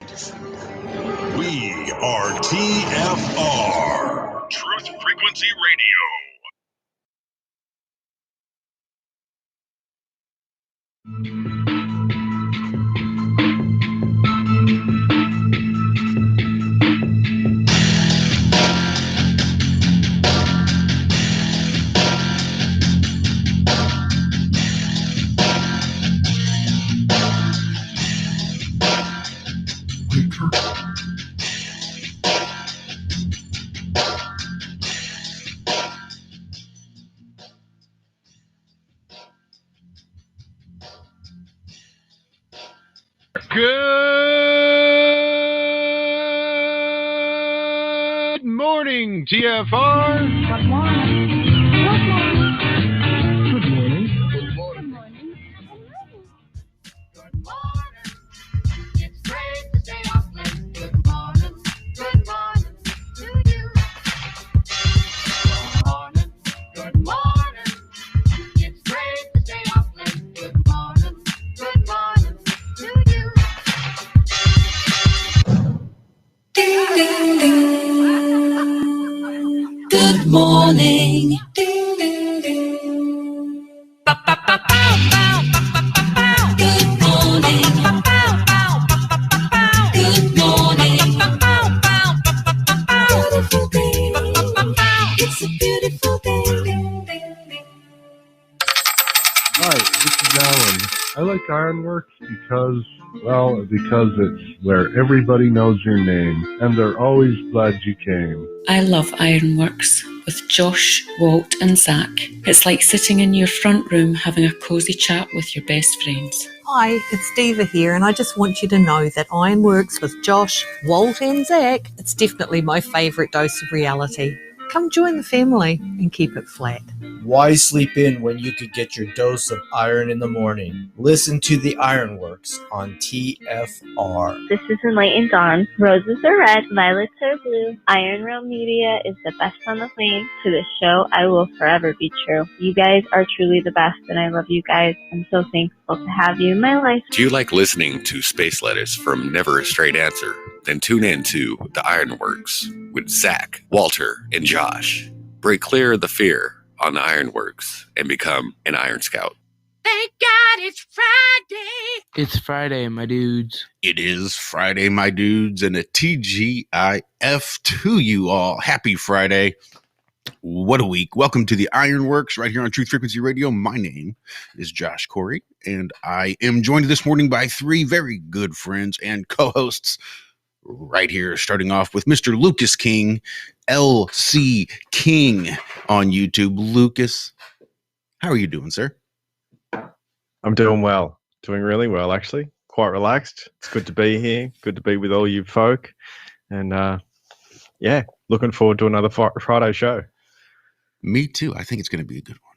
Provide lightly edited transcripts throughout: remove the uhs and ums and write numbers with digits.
We are TFR, Truth Frequency Radio. Good morning, TFR. Good morning. Good morning. Good morning. Good morning. It's great to stay up late. Good morning. Good morning to you. Good morning. Good morning. It's great to stay up late. Good morning. Good morning to you. Ding, ding, ding. Good morning. Ding, ding, ding. Ba, ba, ba, bow, bow, ba, ba, ba, bow. Good morning. Ba, ba, bow, ba, ba, ba, bow. Good morning. Ba, ba, bow, ba, ba, ba, bow. Beautiful day. Ba, ba, ba, bow. It's a beautiful day. Ding, ding, ding. Hi, this is Alan. I like Ironworx because it's where everybody knows your name, and they're always glad you came. I love Ironworx with Josh, Walt, and Zach. It's like sitting in your front room having a cozy chat with your best friends. Hi, it's Diva here, and I just want you to know that Ironworx with Josh, Walt, and Zach, it's definitely my favourite dose of reality. Come join the family and keep it flat. Why sleep in when you could get your dose of iron in the morning? Listen to the Ironworx on TFR. This is Enlightened Dawn. Roses are red, violets are blue. Iron Rail Media is the best on the plane. To this show, I will forever be true. You guys are truly the best, and I love you guys. I'm so thankful to have you in my life. Do you like listening to space letters from Never a Straight Answer? Then tune in to The Ironworx with Zach, Walter, and Josh. Break clear of the fear on the Ironworx and become an Iron Scout. Thank God it's Friday. It's Friday, my dudes. It is Friday, my dudes, and a TGIF to you all. Happy Friday. What a week. Welcome to the Ironworx right here on Truth Frequency Radio. My name is Josh Corey, and I am joined this morning by three very good friends and co-hosts right here, starting off with Mr. Lucas King, LC King on YouTube. Lucas, how are you doing, sir? I'm doing well. Doing really well, actually. Quite relaxed. It's good to be here. Good to be with all you folk. And, looking forward to another Friday show. Me too. I think it's going to be a good one.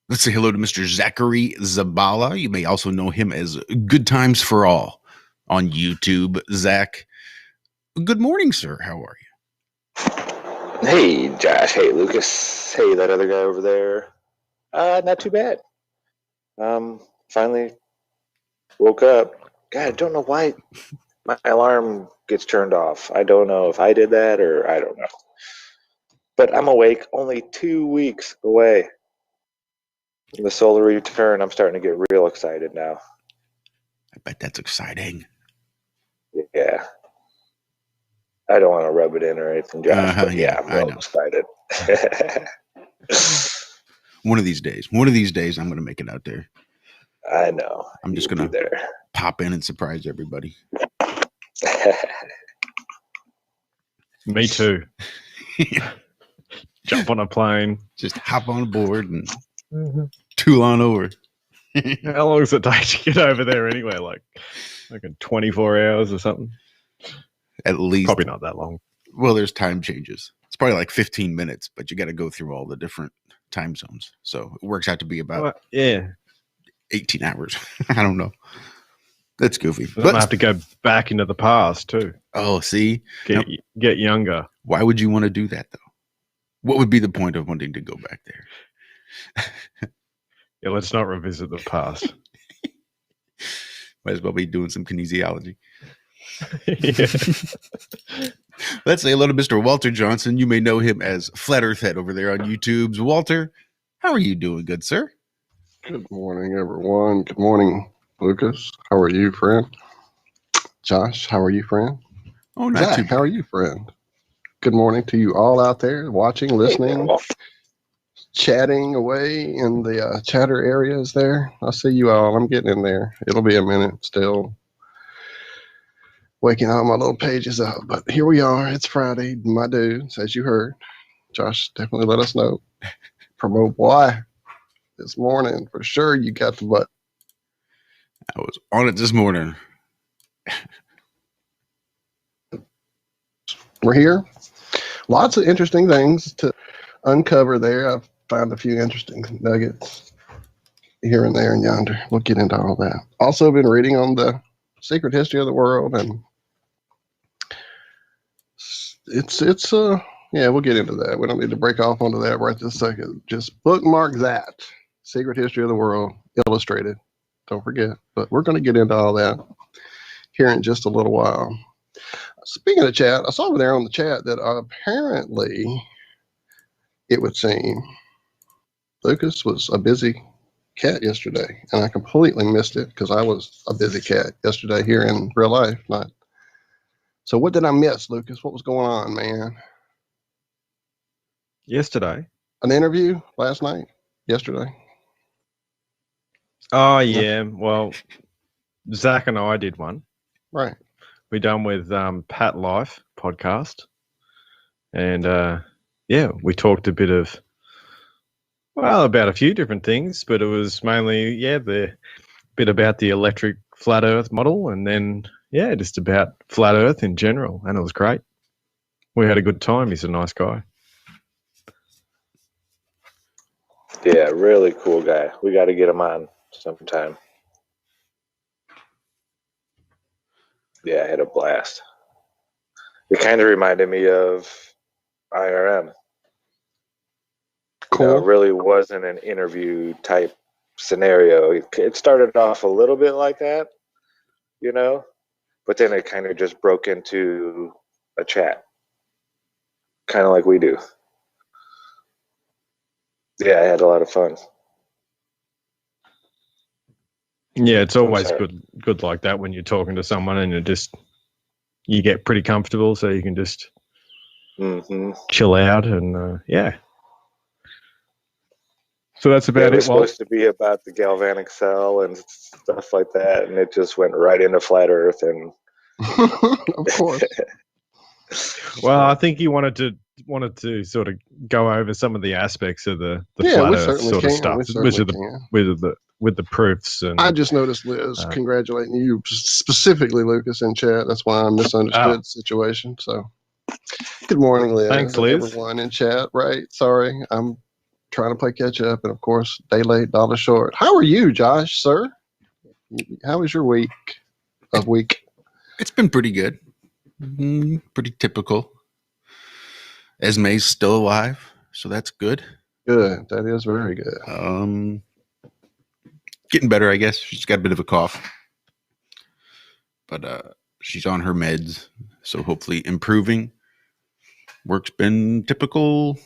Let's say hello to Mr. Zachary Zabala. You may also know him as Good Times for All on YouTube. Zach, good morning, sir. How are you? Hey, Josh. Hey, Lucas. Hey, that other guy over there. Not too bad. Finally woke up. God, I don't know why my alarm gets turned off. I don't know if I did that or I don't know. But I'm awake, only 2 weeks away from the solar return. I'm starting to get real excited now. I bet that's exciting. Yeah. I don't want to rub it in or anything, Josh, but yeah, I'm real excited. One of these days, I'm going to make it out there. I know. I'm just going to pop in and surprise everybody. Me too. Jump on a plane. Just hop on board and tool on over. How long does it take to get over there anyway? Like 24 hours or something? At least. Probably not that long. Well, there's time changes. It's probably like 15 minutes, but you got to go through all the different time zones. So it works out to be about 18 hours. I don't know. That's goofy. But I have to go back into the past too. Oh, see? Get younger. Why would you want to do that, though? What would be the point of wanting to go back there? Yeah, let's not revisit the past. Might as well be doing some kinesiology. Yeah. Let's say hello to Mr. Walter Johnson. You may know him as Flat Earth Head over there on YouTube's. Walter, how are you doing, good sir? Good morning, everyone. Good morning, Lucas. How are you, friend? Josh, how are you, friend? Oh, not Zach, too how are you, friend? Good morning to you all out there watching, listening, chatting away in the chatter areas there. I see you all. I'm getting in there. It'll be a minute still. Waking all my little pages up. But here we are. It's Friday. My dudes, as you heard. Josh, definitely let us know. Promote boy this morning. For sure, you got the butt. I was on it this morning. We're here. Lots of interesting things to uncover there. I've found a few interesting nuggets here and there and yonder. We'll get into all that. Also been reading on the secret history of the world, and it's yeah, we'll get into that. We don't need to break off onto that right this second. Just bookmark that. Secret History of the World, illustrated. Don't forget. But we're going to get into all that here in just a little while. Speaking of chat, I saw over there on the chat that apparently it would seem Lucas was a busy cat yesterday, and I completely missed it because I was a busy cat yesterday here in real life. So what did I miss, Lucas? What was going on, man? Yesterday. An interview last night? Yesterday? Oh yeah. Well, Zach and I did one. Right. We done with Pat Life podcast, and yeah, we talked a bit of about a few different things, but it was mainly the bit about the electric flat Earth model, and then just about flat Earth in general, and it was great. We had a good time. He's a nice guy. Yeah, really cool guy. We got to get him on sometime. Yeah, I had a blast. It kind of reminded me of IRM. Cool. You know, it really wasn't an interview type scenario. It started off a little bit like that, you know, but then it kind of just broke into a chat, kind of like we do. Yeah, I had a lot of fun. Yeah, it's always good like that when you're talking to someone and you get pretty comfortable, so you can just chill out and So that's about it was it. Walt. supposed to be about the galvanic cell and stuff like that, and it just went right into flat Earth. And of course. Well, I think he wanted to sort of go over some of the aspects of the flat Earth sort of stuff, with the proofs. And I just noticed Liz congratulating you specifically, Lucas, in chat. That's why I misunderstood the situation. So, good morning, Liz. Thanks, Liz. Everyone in chat. Right? Sorry, I'm trying to play catch up, and of course, day late, dollar short. How are you, Josh, sir? How was your week? It's been pretty good. Pretty typical. Esme's still alive, so that's good. Good. That is very good. Getting better, I guess. She's got a bit of a cough, but she's on her meds, so hopefully improving. Work's been typical.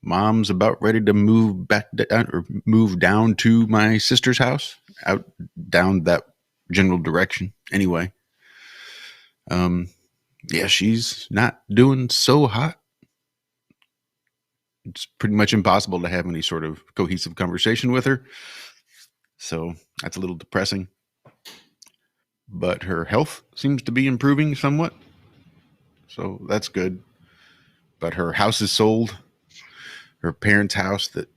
Mom's about ready to move down to my sister's house, down that general direction. Anyway, she's not doing so hot. It's pretty much impossible to have any sort of cohesive conversation with her. So that's a little depressing. But her health seems to be improving somewhat. So that's good. But her house is sold. Her parents' house that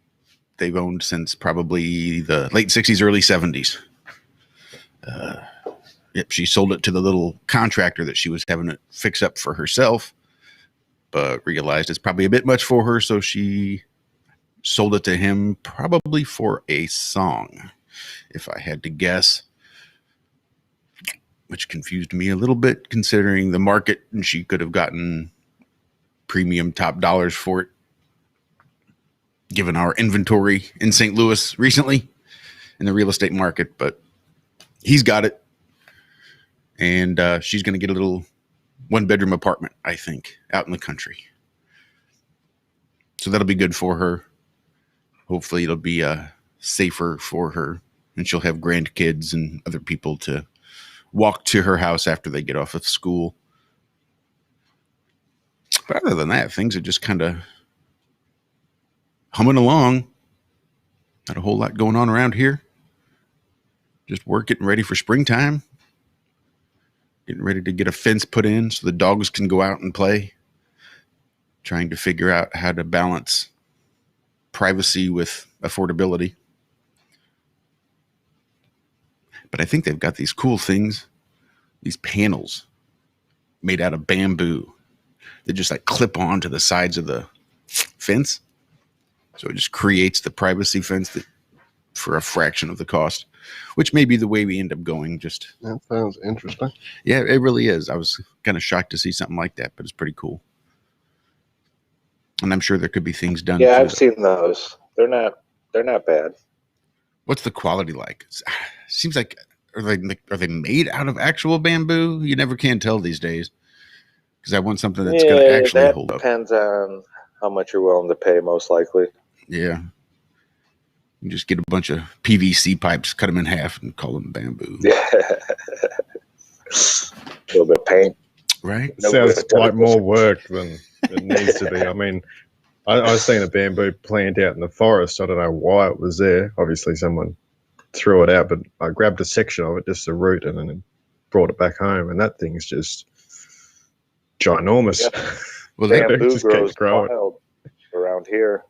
they've owned since probably the late 60s, early 70s. She sold it to the little contractor that she was having it fix up for herself, but realized it's probably a bit much for her, so she sold it to him probably for a song, if I had to guess, which confused me a little bit considering the market, and she could have gotten premium top dollars for it, given our inventory in St. Louis recently in the real estate market, but he's got it. And she's going to get a little 1-bedroom apartment, I think, out in the country. So that'll be good for her. Hopefully it'll be safer for her, and she'll have grandkids and other people to walk to her house after they get off of school. But other than that, things are just kind of humming along. Not a whole lot going on around here. Just work getting ready for springtime. Getting ready to get a fence put in so the dogs can go out and play. Trying to figure out how to balance privacy with affordability. But I think they've got these cool things, these panels made out of bamboo that just like clip on to the sides of the fence. So it just creates the privacy fence that, for a fraction of the cost, which may be the way we end up going. Just That sounds interesting. Yeah, it really is. I was kind of shocked to see something like that, but it's pretty cool. And I'm sure there could be things done. Yeah, I've seen those. They're not bad. What's the quality like? Seems like are they made out of actual bamboo? You never can tell these days. Because I want something that's going to actually hold up. Depends on how much you're willing to pay, most likely. Yeah. You just get a bunch of PVC pipes, cut them in half, and call them bamboo. Yeah. A little bit of paint. Right? Sounds like more work than it needs to be. I mean, I seen a bamboo plant out in the forest. I don't know why it was there. Obviously, someone threw it out, but I grabbed a section of it, just the root, and then brought it back home. And that thing's just ginormous. Yeah. Well, bamboo just grows keeps growing wild around here.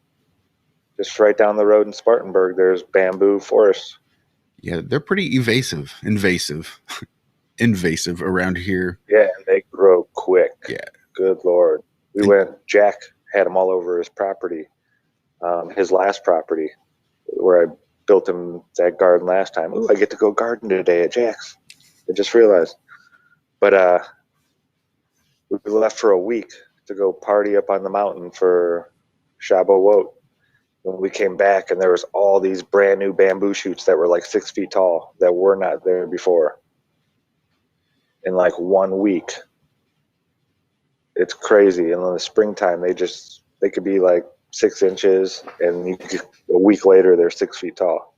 Just right down the road in Spartanburg, there's bamboo forests. Yeah, they're pretty invasive around here. Yeah, and they grow quick. Yeah. Good Lord. Jack had them all over his property, his last property, where I built him that garden last time. Ooh, I get to go garden today at Jack's. I just realized. But we left for a week to go party up on the mountain for Shavuot. When we came back, and there was all these brand new bamboo shoots that were like 6 feet tall that were not there before. In like 1 week. It's crazy. And in the springtime, they could be like 6 inches, and a week later they're 6 feet tall.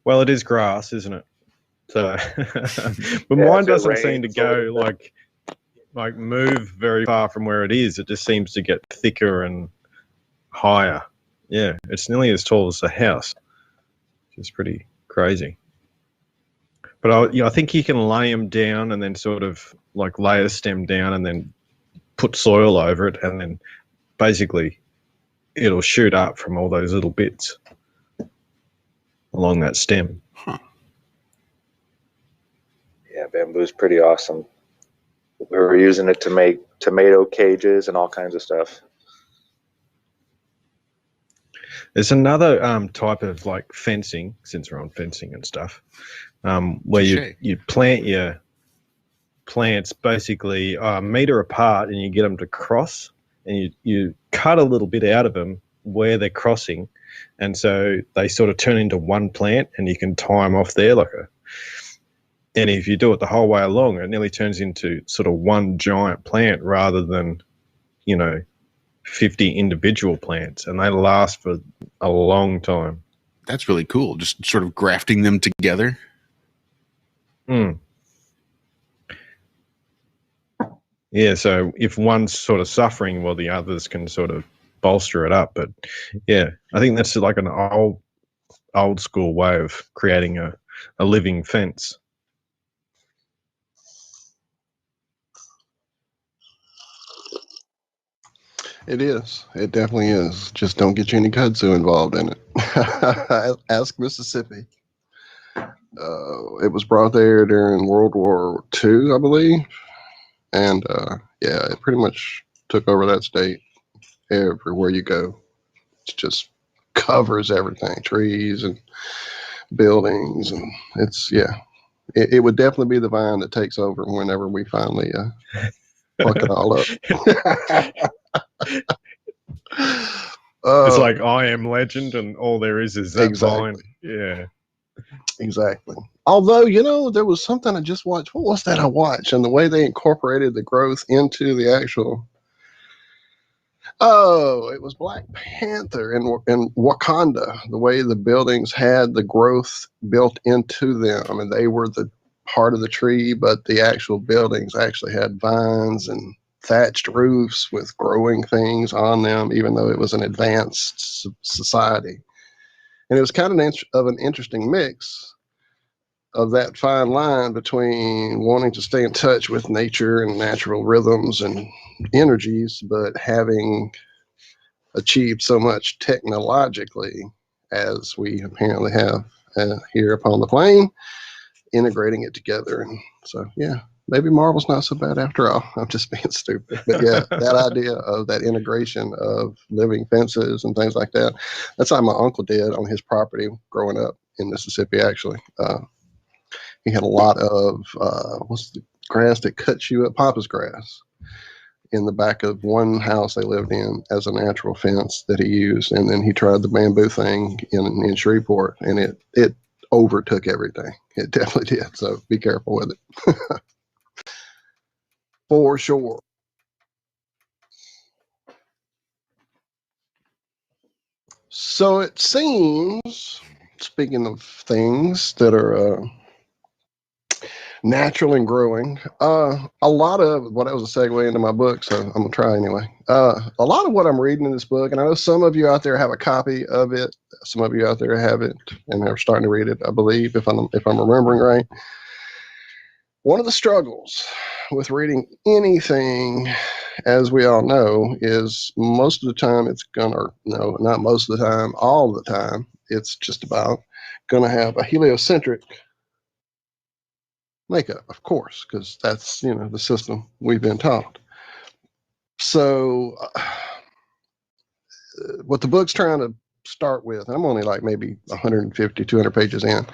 Well, it is grass, isn't it? So, but mine doesn't seem to go like move very far from where it is. It just seems to get thicker and higher. Yeah, it's nearly as tall as the house, which is pretty crazy. But I think you can lay them down and then sort of like lay a stem down and then put soil over it, and then basically it'll shoot up from all those little bits along that stem. Huh. Yeah, bamboo's pretty awesome. We were using it to make tomato cages and all kinds of stuff. There's another type of like fencing, since we're on fencing and stuff, where you plant your plants basically a meter apart, and you get them to cross, and you cut a little bit out of them where they're crossing, and so they sort of turn into one plant, and you can tie them off there and if you do it the whole way along, it nearly turns into sort of one giant plant rather than, 50 individual plants, and they last for a long time. That's really cool. Just sort of grafting them together. Yeah, so if one's sort of suffering, well, the others can sort of bolster it up. But yeah, I think that's like an old school way of creating a living fence. It is. It definitely is. Just don't get any kudzu involved in it. Ask Mississippi. It was brought there during World War II, I believe. And it pretty much took over that state everywhere you go. It just covers everything, trees and buildings. And it would definitely be the vine that takes over whenever we finally fuck it all up. It's like I Am Legend, and all there is that exactly. vine. Yeah. Exactly. Although, there was something I just watched. What was that I watched? And the way they incorporated the growth into the actual. Oh, it was Black Panther in Wakanda. The way the buildings had the growth built into them, and they were the part of the tree, but the actual buildings actually had vines and thatched roofs with growing things on them, even though it was an advanced society. And it was kind of an interesting mix of that fine line between wanting to stay in touch with nature and natural rhythms and energies, but having achieved so much technologically as we apparently have here upon the plane, integrating it together. And so, yeah, maybe Marvel's not so bad after all. I'm just being stupid. But yeah, that idea of that integration of living fences and things like that, that's how my uncle did on his property growing up in Mississippi, actually. He had a lot of, what's the grass that cuts you up? Pampas grass in the back of one house they lived in as a natural fence that he used. And then he tried the bamboo thing in Shreveport, and it overtook everything. It definitely did. So be careful with it. For sure. So it seems, speaking of things that are natural and growing, a lot of what that was a segue into my book, so I'm gonna try anyway. A lot of what I'm reading in this book, and I know some of you out there have a copy of it, some of you out there have it and they're starting to read it, I believe, if I'm remembering right. One of the struggles with reading anything, as we all know, is most of the time no, not most of the time, all the time, it's just about gonna have a heliocentric makeup, of course, because that's the system we've been taught. So what the book's trying to start with, I'm only like maybe 150 200 pages in,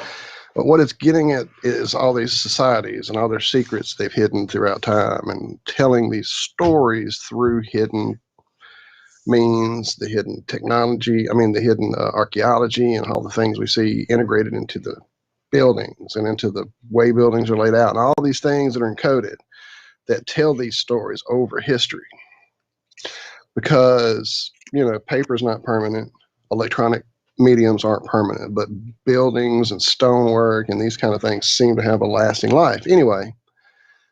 but what it's getting at is all these societies and all their secrets they've hidden throughout time, and telling these stories through hidden means, the hidden technology, the hidden archaeology, and all the things we see integrated into the buildings and into the way buildings are laid out, and all these things that are encoded that tell these stories over history. Because paper is not permanent, electronic mediums aren't permanent, but buildings and stonework and these kind of things seem to have a lasting life anyway.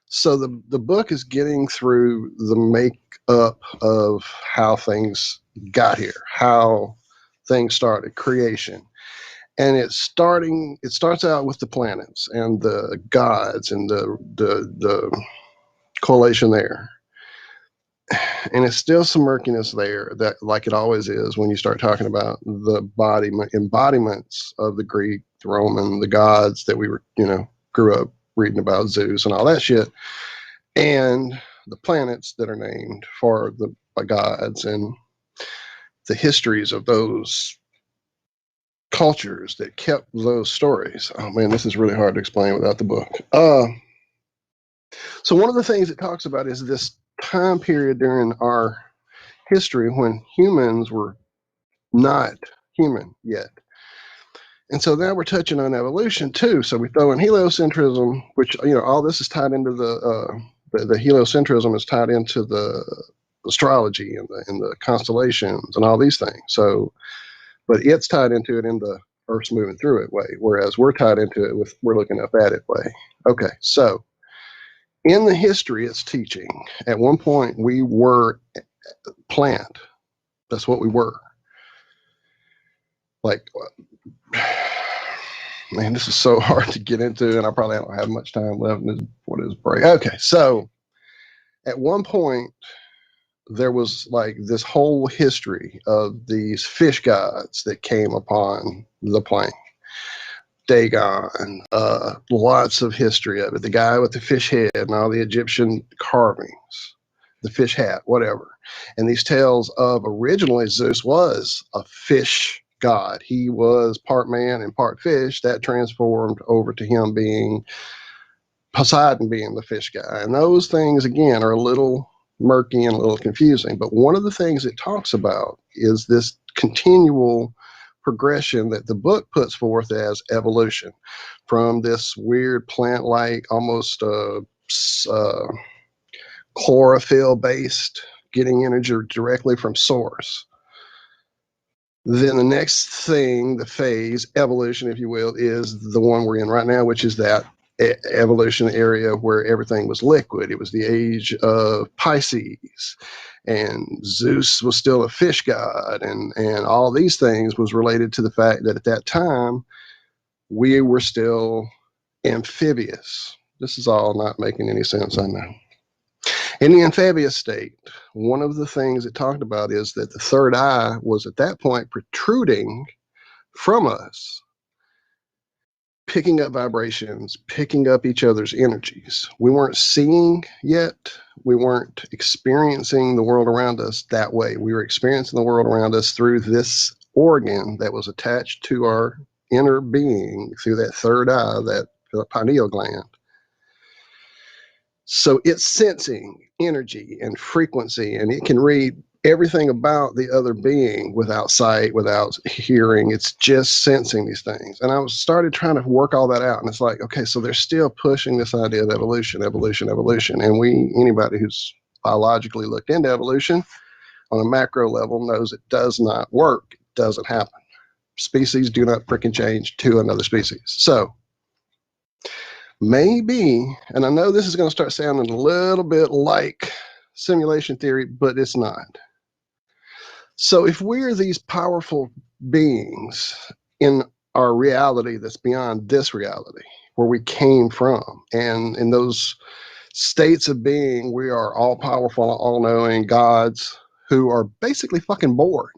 So the book is getting through the makeup of how things got here, how things started, creation. And it starts out with the planets and the gods and the correlation there. And it's still some murkiness there, that like it always is when you start talking about the embodiments of the Greek, the Roman, the gods that we were, grew up reading about, Zeus and all that shit, and the planets that are named for the gods, and the histories of those cultures that kept those stories. Oh man, this is really hard to explain without the book. So one of the things it talks about is this time period during our history when humans were not human yet. And so now we're touching on evolution too. So we throw in heliocentrism, which, all this is tied into the heliocentrism is tied into the astrology and the constellations and all these things. So, but it's tied into it in the Earth's moving through it way, whereas we're tied into it we're looking up at it way. Okay, so in the history it's teaching, at one point we were plant. That's what we were. Like, man, this is so hard to get into, and I probably don't have much time left for this break. Okay, so at one point there was like this whole history of these fish gods that came upon the plane. Dagon, lots of history of it. The guy with the fish head and all the Egyptian carvings, the fish hat, whatever. And these tales of originally Zeus was a fish god. He was part man and part fish. That transformed over to him being Poseidon, being the fish guy. And those things, again, are a little murky and a little confusing. But one of the things it talks about is this continual progression that the book puts forth as evolution, from this weird plant-like, almost chlorophyll-based, getting energy directly from source. Then the next thing, the phase, evolution, if you will, is the one we're in right now, which is that evolution area where everything was liquid. It was the age of Pisces, and Zeus was still a fish god, and all these things was related to the fact that at that time we were still amphibious. This is all not making any sense, I know. In the amphibious state, one of the things it talked about is that the third eye was at that point protruding from us, picking up vibrations, picking up each other's energies. We weren't seeing yet. We weren't experiencing the world around us that way. We were experiencing the world around us through this organ that was attached to our inner being through that third eye, that pineal gland. So it's sensing energy and frequency, and it can read everything about the other being without sight, without hearing. It's just sensing these things. And I started trying to work all that out. And it's like, okay, so they're still pushing this idea of evolution. And anybody who's biologically looked into evolution on a macro level knows it does not work. It doesn't happen. Species do not frickin' change to another species. So maybe, and I know this is going to start sounding a little bit like simulation theory, but it's not. So if we're these powerful beings in our reality that's beyond this reality, where we came from, and in those states of being, we are all powerful, all knowing gods who are basically fucking bored.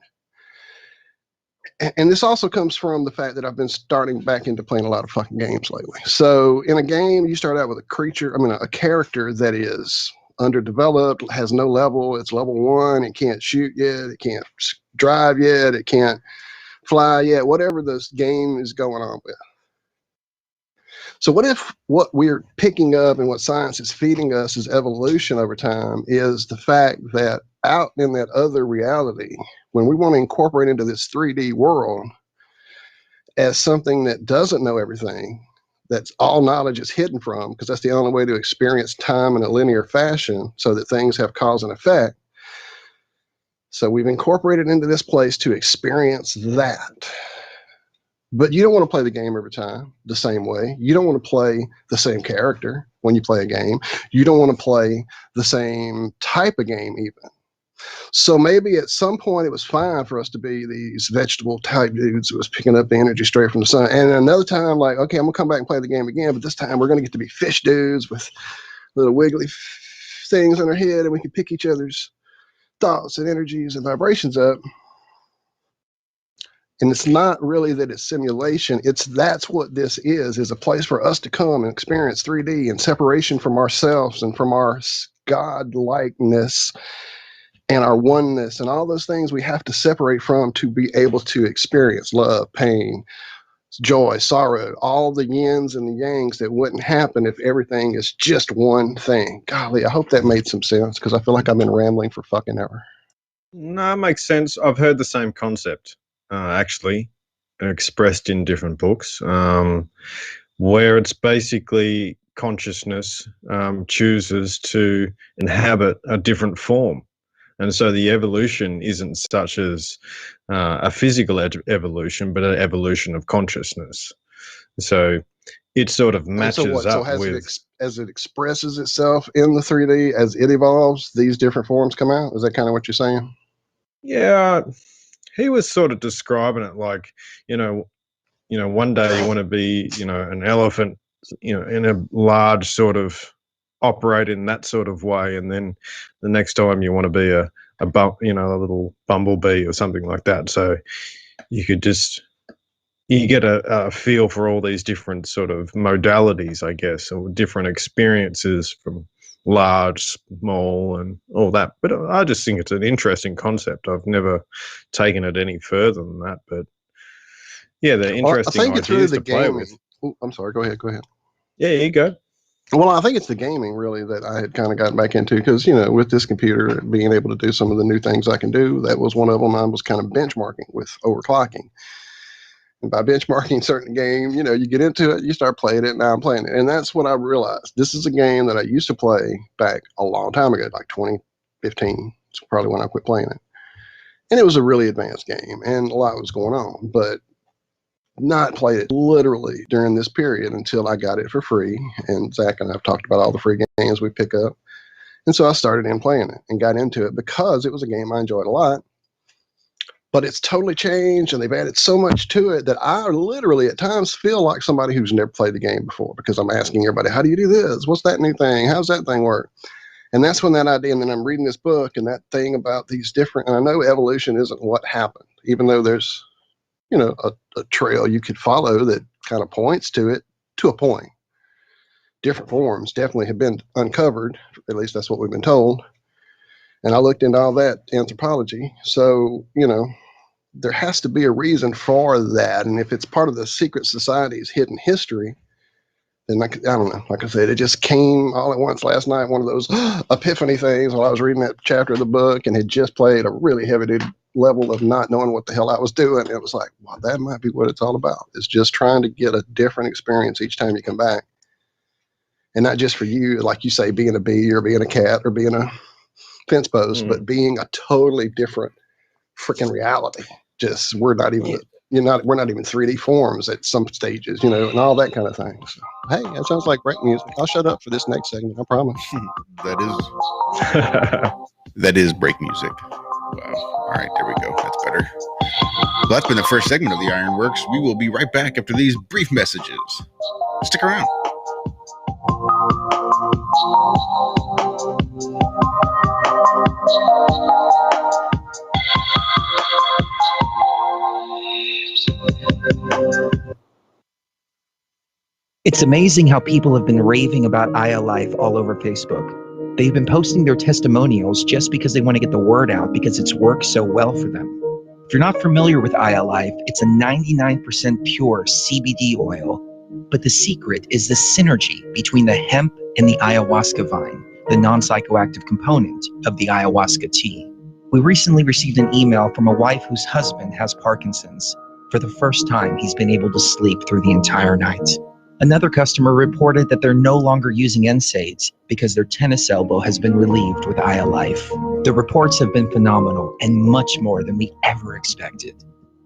And this also comes from the fact that I've been starting back into playing a lot of fucking games lately. So in a game, you start out with a character that is underdeveloped, has no level. It's level 1. It can't shoot yet. It can't drive yet. It can't fly yet. Whatever this game is going on with. So what if what we're picking up and what science is feeding us as evolution over time is the fact that out in that other reality, when we want to incorporate into this 3D world as something that doesn't know everything, that's all knowledge is hidden from, because that's the only way to experience time in a linear fashion so that things have cause and effect. So we've incorporated into this place to experience that. But you don't want to play the game every time the same way. You don't want to play the same character when you play a game. You don't want to play the same type of game even. So maybe at some point it was fine for us to be these vegetable type dudes who was picking up the energy straight from the sun. And another time, like, okay, I'm going to come back and play the game again, but this time we're going to get to be fish dudes with little wiggly things on our head, and we can pick each other's thoughts and energies and vibrations up. And it's not really that it's simulation. That's what this is a place for us to come and experience 3D and separation from ourselves and from our God-likeness and our oneness and all those things we have to separate from to be able to experience love, pain, joy, sorrow, all the yins and the yangs that wouldn't happen if everything is just one thing. Golly, I hope that made some sense, because I feel like I've been rambling for fucking ever. No, it makes sense. I've heard the same concept, actually, expressed in different books, where it's basically consciousness chooses to inhabit a different form. And so the evolution isn't such as a physical evolution, but an evolution of consciousness. So it sort of matches up with... as it expresses itself in the 3D, as it evolves, these different forms come out? Is that kind of what you're saying? Yeah, he was sort of describing it like, one day you want to be, an elephant, in a large sort of operate in that sort of way, and then the next time you want to be a little bumblebee or something like that. So you get a feel for all these different sort of modalities, I guess, or different experiences from large, small, and all that. But I just think it's an interesting concept. I've never taken it any further than that, but yeah, they're interesting ideas to play with. Ooh, I'm sorry. Go ahead. Yeah, you go. Well, I think it's the gaming really that I had kind of gotten back into, because, with this computer being able to do some of the new things I can do, that was one of them. I was kind of benchmarking with overclocking. And by benchmarking certain game, you know, you get into it, you start playing it, now I'm playing it. And that's what I realized. This is a game that I used to play back a long time ago, like 2015. It's probably when I quit playing it. And it was a really advanced game, and a lot was going on, but not played it literally during this period until I got it for free. And Zach and I have talked about all the free games we pick up. And so I started in playing it and got into it because it was a game I enjoyed a lot. But it's totally changed, and they've added so much to it that I literally at times feel like somebody who's never played the game before, because I'm asking everybody, how do you do this? What's that new thing? How's that thing work? And that's when that idea, and then I'm reading this book and that thing about these different, and I know evolution isn't what happened, even though there's, you know, a trail you could follow that kind of points to it to a point. Different forms definitely have been uncovered, at least that's what we've been told. And I looked into all that anthropology. So, you know, there has to be a reason for that. And if it's part of the secret society's hidden history, then I don't know. Like I said, it just came all at once last night, one of those epiphany things while I was reading that chapter of the book and had just played a really heavy-duty level of not knowing what the hell I was doing. It was like, wow, that might be what it's all about. It's just trying to get a different experience each time you come back. And not just for you, like you say, being a bee or being a cat or being a fence post, but being a totally different freaking reality. Just we're not even 3D forms at some stages, you know, and all that kind of thing. So, hey, that sounds like great music. I'll shut up for this next segment, I promise. That is break music. Wow. All right, there we go. That's better. Well, that's been the first segment of the Ironworks. We will be right back after these brief messages. Stick around. It's amazing how people have been raving about ILife all over Facebook. They've been posting their testimonials just because they want to get the word out because it's worked so well for them. If you're not familiar with ILife, it's a 99% pure CBD oil, but the secret is the synergy between the hemp and the ayahuasca vine, the non-psychoactive component of the ayahuasca tea. We recently received an email from a wife whose husband has Parkinson's. For the first time, he's been able to sleep through the entire night. Another customer reported that they're no longer using NSAIDs because their tennis elbow has been relieved with ILife. The reports have been phenomenal and much more than we ever expected.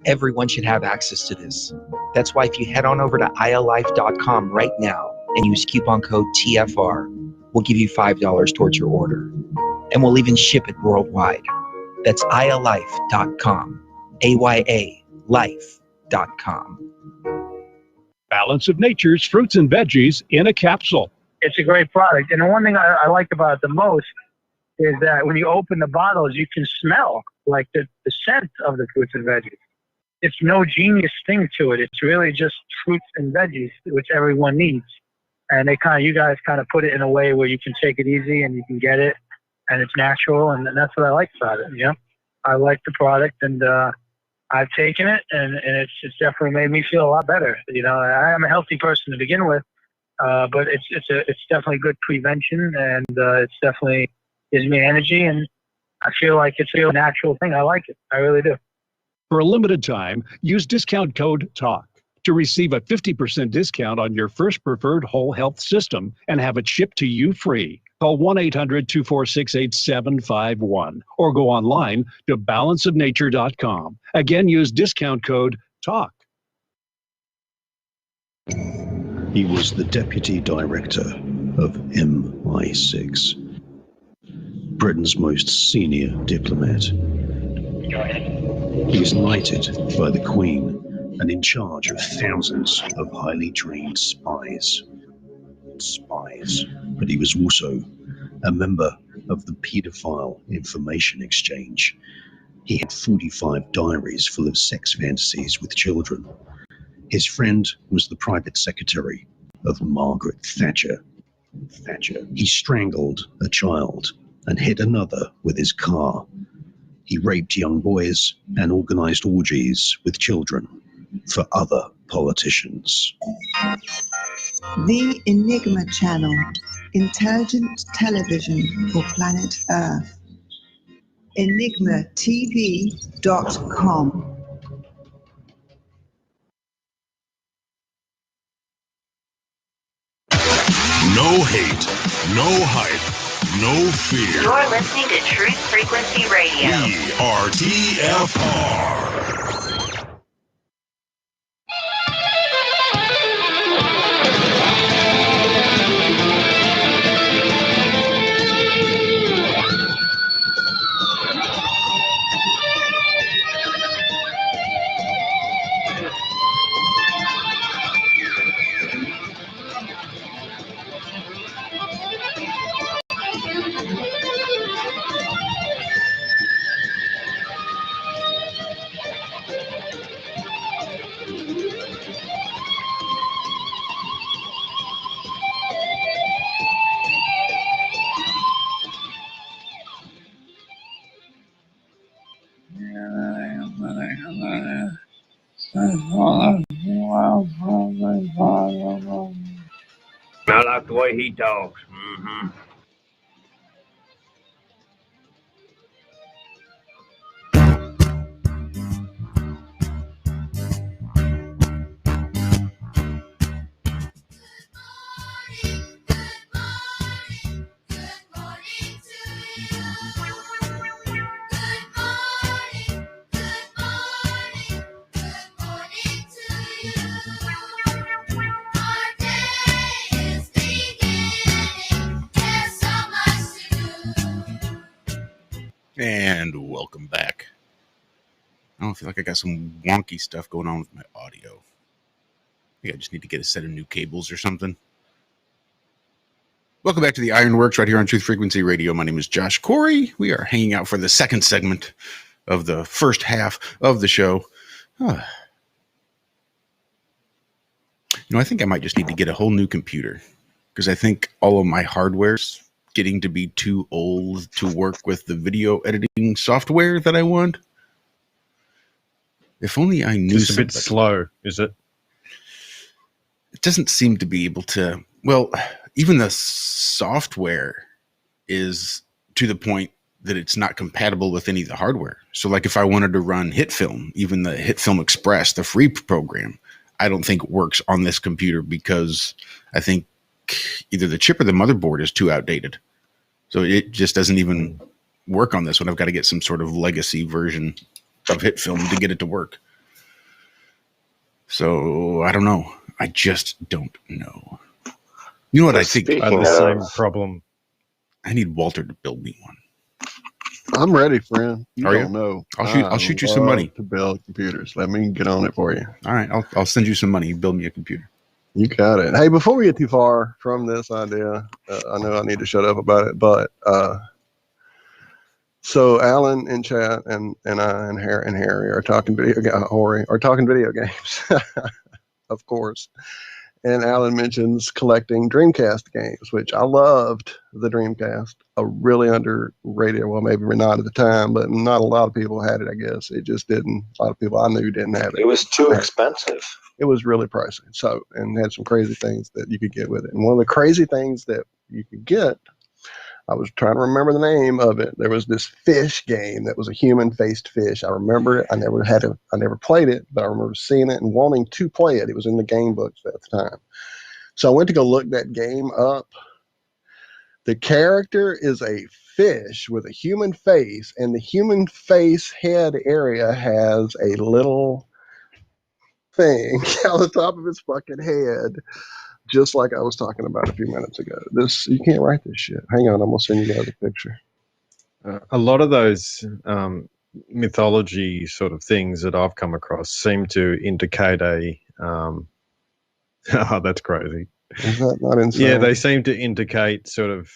Everyone should have access to this. That's why if you head on over to ILife.com right now and use coupon code TFR, we'll give you $5 towards your order. And we'll even ship it worldwide. That's ILife.com, AYA life.com. Balance of Nature's fruits and veggies in a capsule. It's a great product. And the one thing I like about it the most is that when you open the bottles, you can smell like the scent of the fruits and veggies. It's no genius thing to it. It's really just fruits and veggies, which everyone needs. And you guys kind of put it in a way where you can take it easy and you can get it and it's natural. And that's what I like about it. You know, I like the product and, I've taken it, and it's definitely made me feel a lot better. You know, I'm a healthy person to begin with, but it's definitely good prevention, and it's definitely gives me energy, and I feel like it's a real natural thing. I like it. I really do. For a limited time, use discount code TALK to receive a 50% discount on your first preferred whole health system and have it shipped to you free. Call 1-800-246-8751 or go online to balanceofnature.com. Again, use discount code TALK. He was the deputy director of MI6, Britain's most senior diplomat. He was knighted by the Queen and in charge of thousands of highly trained spies. But he was also a member of the Paedophile Information Exchange. He had 45 diaries full of sex fantasies with children. His friend was the private secretary of Margaret Thatcher. He strangled a child and hit another with his car. He raped young boys and organized orgies with children for other politicians. The Enigma Channel, intelligent television for planet Earth. EnigmaTV.com. No hate, no hype, no fear. You're listening to Truth Frequency Radio. We are TFR. I like the way he talks. Mm-hmm. And welcome back. I don't feel like I got some wonky stuff going on with my audio. I think I just need to get a set of new cables or something. Welcome back to the Ironworks right here on Truth Frequency Radio. My name is Josh Corey. We are hanging out for the second segment of the first half of the show. I think I might just need to get a whole new computer because I think all of my hardware's getting to be too old to work with the video editing software that I want. If only I knew. Just a bit slow, is it? It doesn't seem to be able to. Well, even the software is to the point that it's not compatible with any of the hardware. So like if I wanted to run HitFilm, even the HitFilm Express, the free program, I don't think it works on this computer because I think either the chip or the motherboard is too outdated. So it just doesn't even work on this one. I've got to get some sort of legacy version of HitFilm to get it to work. So I don't know. I just don't know. You know what I think? I have the same problem. I need Walter to build me one. I'm ready, friend. You Are don't you? know. I'll shoot you some money to build computers. Let me get on it for you. All right, I'll send you some money. You build me a computer. You got it. Hey, before we get too far from this idea, I know I need to shut up about it, but so Alan in chat and I and Harry are talking video games, of course. And Alan mentions collecting Dreamcast games, which I loved the Dreamcast. A really underrated, well, maybe not at the time, but not a lot of people had it, I guess. It just didn't. A lot of people I knew didn't have it. It was too expensive. It was really pricey. So, and had some crazy things that you could get with it. And one of the crazy things that you could get, I was trying to remember the name of it. There was this fish game that was a human-faced fish. I remember it. I never played it, but I remember seeing it and wanting to play it. It was in the game books at the time. So I went to go look that game up. The character is a fish with a human face, and the human face head area has a little thing on the top of his fucking head, just like I was talking about a few minutes ago. This, you can't write this shit. Hang on, I'm gonna send you guys a picture. A lot of those mythology sort of things that I've come across seem to indicate a oh, that's crazy. Is that not insane? Yeah, they seem to indicate sort of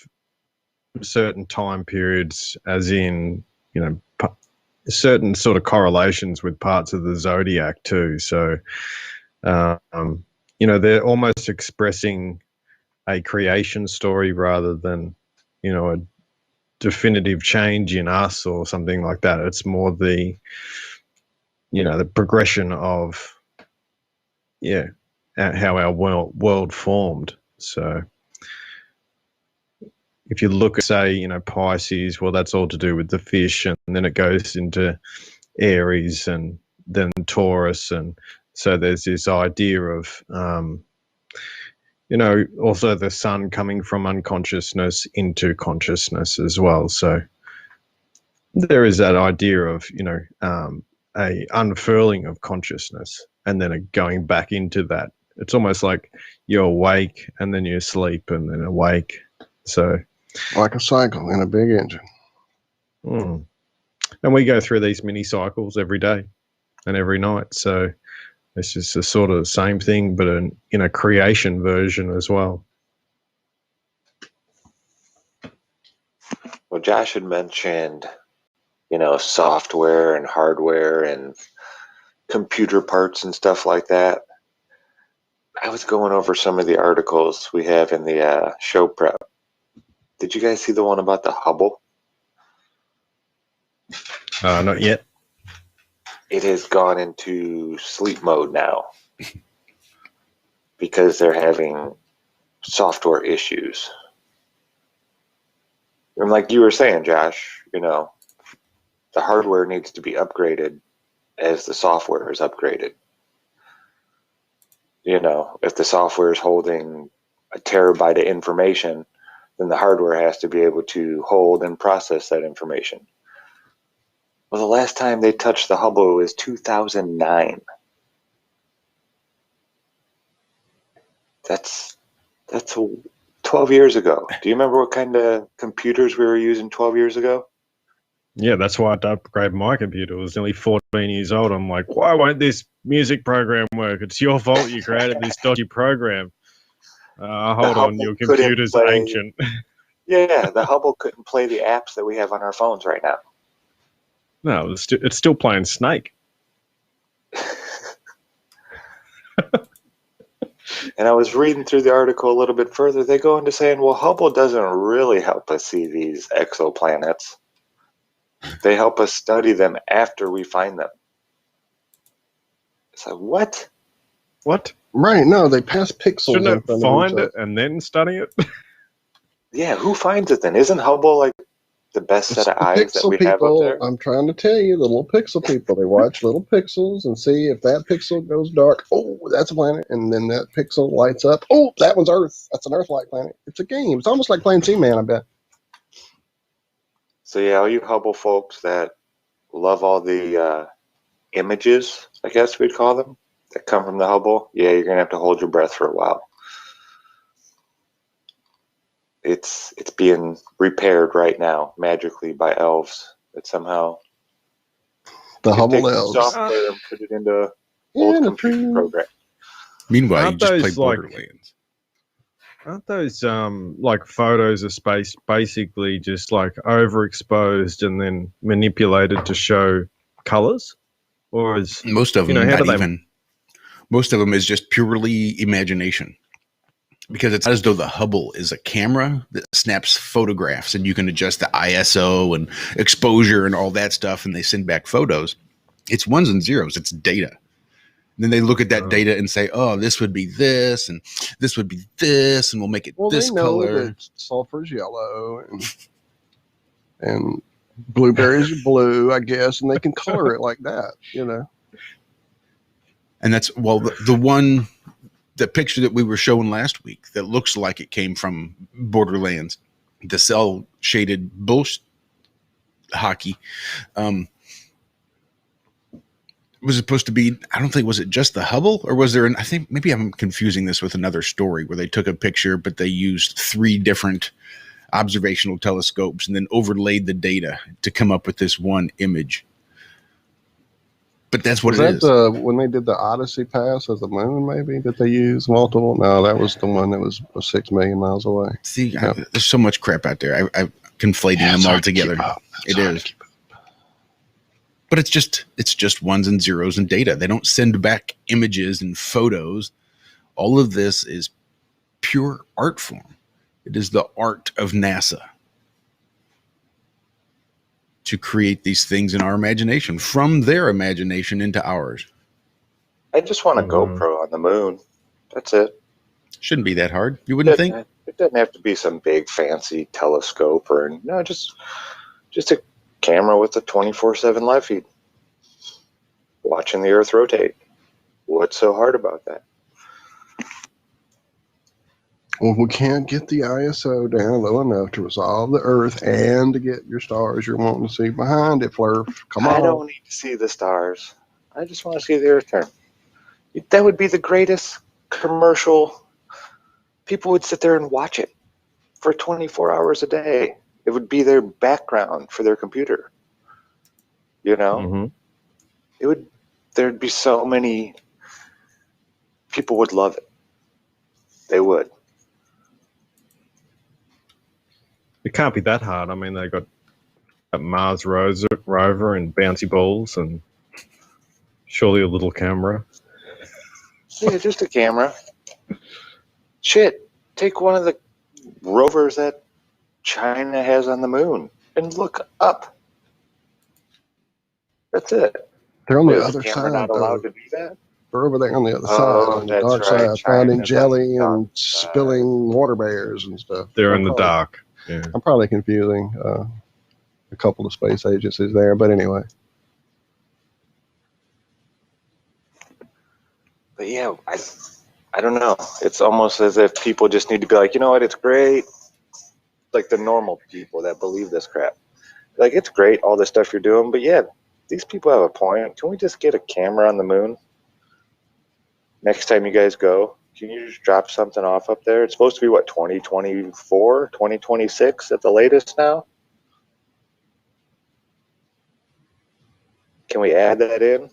certain time periods, as in, you know, certain sort of correlations with parts of the zodiac too. So, you know, they're almost expressing a creation story rather than, you know, a definitive change in us or something like that. It's more the, you know, the progression of, yeah, how our world formed. So if you look at, say, you know, Pisces, well, that's all to do with the fish, and then it goes into Aries and then Taurus. And so there's this idea of, Also the sun coming from unconsciousness into consciousness as well. So there is that idea of, a unfurling of consciousness and then a going back into that. It's almost like you're awake and then you sleep and then awake. So like a cycle in a big engine. And we go through these mini cycles every day and every night. So it's just a sort of same thing, but in a creation version as well. Well, Josh had mentioned, software and hardware and computer parts and stuff like that. I was going over some of the articles we have in the show prep. Did you guys see the one about the Hubble? Not yet. It has gone into sleep mode now because they're having software issues. And like you were saying, Josh, the hardware needs to be upgraded as the software is upgraded. If the software is holding a terabyte of information, then the hardware has to be able to hold and process that information. Well, the last time they touched the Hubble was 2009. That's 12 years ago. Do you remember what kind of computers we were using 12 years ago? Yeah, that's why I had to upgrade my computer. It was nearly 14 years old. I'm like, why won't this music program work? It's your fault you created this dodgy program. Hold on, your computer's ancient. Yeah, the Hubble couldn't play the apps that we have on our phones right now. No, it's still playing Snake. And I was reading through the article a little bit further. They go into saying, well, Hubble doesn't really help us see these exoplanets. They help us study them after we find them. It's like, what? What? Right, no, they pass pixels. Shouldn't it find it and then study it? Yeah, who finds it then? Isn't Hubble like the best set of eyes that we have up there? I'm trying to tell you, the little pixel people. They watch little pixels and see if that pixel goes dark. Oh, that's a planet. And then that pixel lights up. Oh, that one's Earth. That's an Earth-like planet. It's a game. It's almost like playing Seaman, I bet. So yeah, all you Hubble folks that love all the images, I guess we'd call them, that come from the Hubble, yeah, you're gonna have to hold your breath for a while. It's being repaired right now magically by elves that somehow the Hubble take elves software and put it into old computer program. Meanwhile, you just play Borderlands. Aren't those like photos of space basically just like overexposed and then manipulated to show colors? Or is most of them not even? Most of them is just purely imagination. Because it's as though the Hubble is a camera that snaps photographs and you can adjust the ISO and exposure and all that stuff and they send back photos. It's ones and zeros. It's data. And then they look at that data and say, oh, this would be this and this would be this and we'll make it this they know color. That sulfur's yellow and blueberries are blue, I guess, and they can color it like that, And that's, well, the picture that we were showing last week that looks like it came from Borderlands, the cell shaded bullshit hockey, was supposed to be, I don't think, was it just the Hubble or was there I think maybe I'm confusing this with another story where they took a picture, but they used 3 different observational telescopes and then overlaid the data to come up with this one image. But that's what it is. When they did the Odyssey pass of the moon, maybe, that they used multiple? No, that was the one that was 6 million miles away. See, there's so much crap out there. I'm conflating them all together. It is. But it's just ones and zeros and data. They don't send back images and photos. All of this is pure art form. It is the art of NASA to create these things in our imagination, from their imagination into ours. I just want a GoPro on the moon. That's it. Shouldn't be that hard. You wouldn't think? It doesn't have to be some big fancy telescope just a camera with a 24/7 live feed. Watching the Earth rotate. What's so hard about that? Well, we can't get the ISO down low enough to resolve the Earth and to get your stars you're wanting to see behind it, Flurf. Come on. I don't need to see the stars. I just want to see the Earth turn. That would be the greatest commercial. People would sit there and watch it for 24 hours a day. It would be their background for their computer. You know? Mm-hmm. It would. There'd be so many. People would love it. They would. It can't be that hard. I mean, they got a Mars rover and bouncy balls and surely a little camera. Yeah, just a camera. Shit, take one of the rovers that China has on the moon and look up. That's it. They're on the Is other camera side, not allowed though. to do that? They're over there on the other Oh, side, on the that's dark right. side, finding China's on jelly the dark and spilling water bears and stuff. They're in the dark. Yeah. I'm probably confusing a couple of space agencies there, but anyway. But yeah, I don't know. It's almost as if people just need to be like, you know what, it's great. Like the normal people that believe this crap. Like, it's great, all this stuff you're doing, but yeah, these people have a point. Can we just get a camera on the moon? Next time you guys go, can you just drop something off up there? It's supposed to be, what, 2024, 2026 at the latest now? Can we add that in?